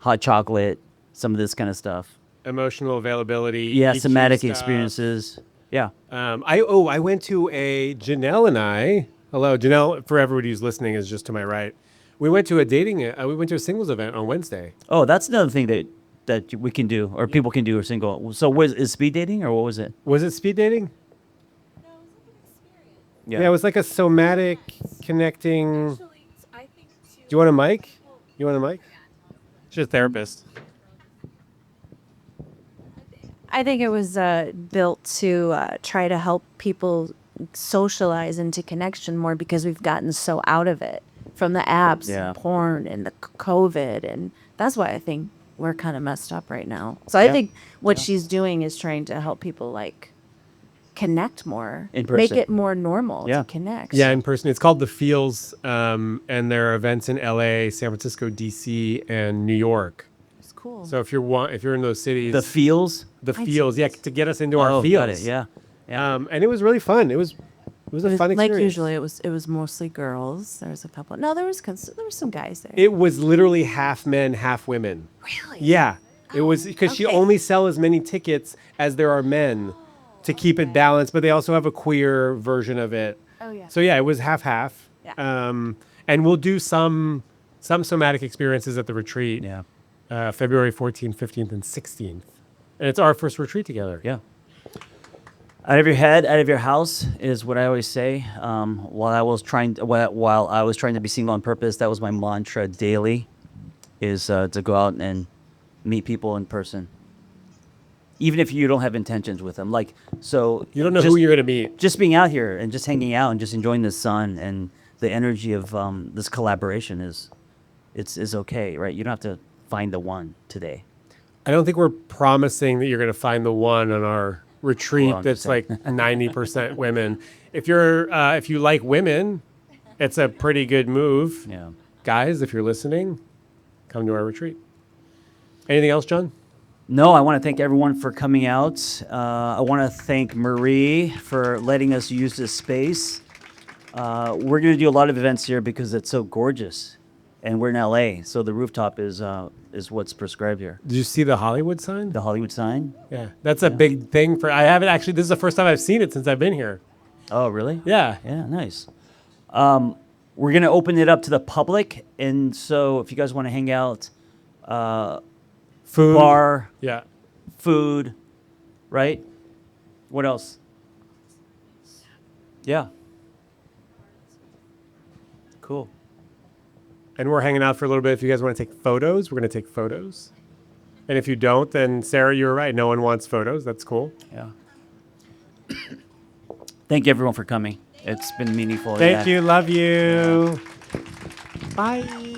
hot chocolate, some of this kind of stuff. Emotional availability. Yeah, EQ somatic stuff. experiences. Yeah. I went to Janelle and I. Hello, Janelle. For everybody who's listening, is just to my right. We went to a singles event on Wednesday. Oh, that's another thing that we can do, or people can do, or single. So, is speed dating, or what was it? Was it speed dating? Yeah, it was like a somatic connecting. Do you want a mic? You want a mic? She's a therapist. I think it was built to try to help people socialize into connection more because we've gotten so out of it from the apps and porn and the COVID. And that's why I think we're kind of messed up right now. So I think what she's doing is trying to help people like connect more. In Make person. it more normal Yeah. to connect. Yeah, in person. It's called The Feels, and there are events in LA, San Francisco, DC, and New York. It's cool. So if you're in those cities, The feels. The Feels, yeah, to get us into our Oh, feels. got it. Yeah. Yeah. And it was really fun. It was a fun Like experience. usually, it was mostly girls. There was a couple. No, there was some guys there. It was literally half men, half women. Really? Yeah. It was because she okay. only sell as many tickets as there are men to keep it balanced, but they also have a queer version of it. Oh, yeah. So yeah, it was half. Yeah. And we'll do some somatic experiences at the retreat. Yeah. February 14th, 15th, and 16th. And it's our first retreat together. Yeah. Out of your head, out of your house is what I always say. While I was trying to be single on purpose, that was my mantra daily, is to go out and meet people in person, even if you don't have intentions with them. Like, so You don't know who you're going to meet. Just being out here and just hanging out and just enjoying the sun and the energy of this collaboration is okay, right? You don't have to find the one today. I don't think we're promising that you're going to find the one on our retreat Well, I'm that's just like 90% women. If you like women, it's a pretty good move. Yeah. Guys, if you're listening, come to our retreat. Anything else, John? No, I want to thank everyone for coming out. I want to thank Marie for letting us use this space. We're going to do a lot of events here because it's so gorgeous, and we're in LA, so the rooftop is what's prescribed here. Did you see the Hollywood sign? The Hollywood sign? Yeah, that's a big thing I haven't actually, this is the first time I've seen it since I've been here. Oh, really? Yeah. Yeah, nice. We're going to open it up to the public, and so if you guys want to hang out, Food. bar, Yeah. food, right? What else? Yeah. Cool. And we're hanging out for a little bit. If you guys want to take photos, we're going to take photos. And if you don't, then Sarah, you were right. No one wants photos. That's cool. Yeah. Thank you, everyone, for coming. It's been meaningful. Thank you. Love you. Bye.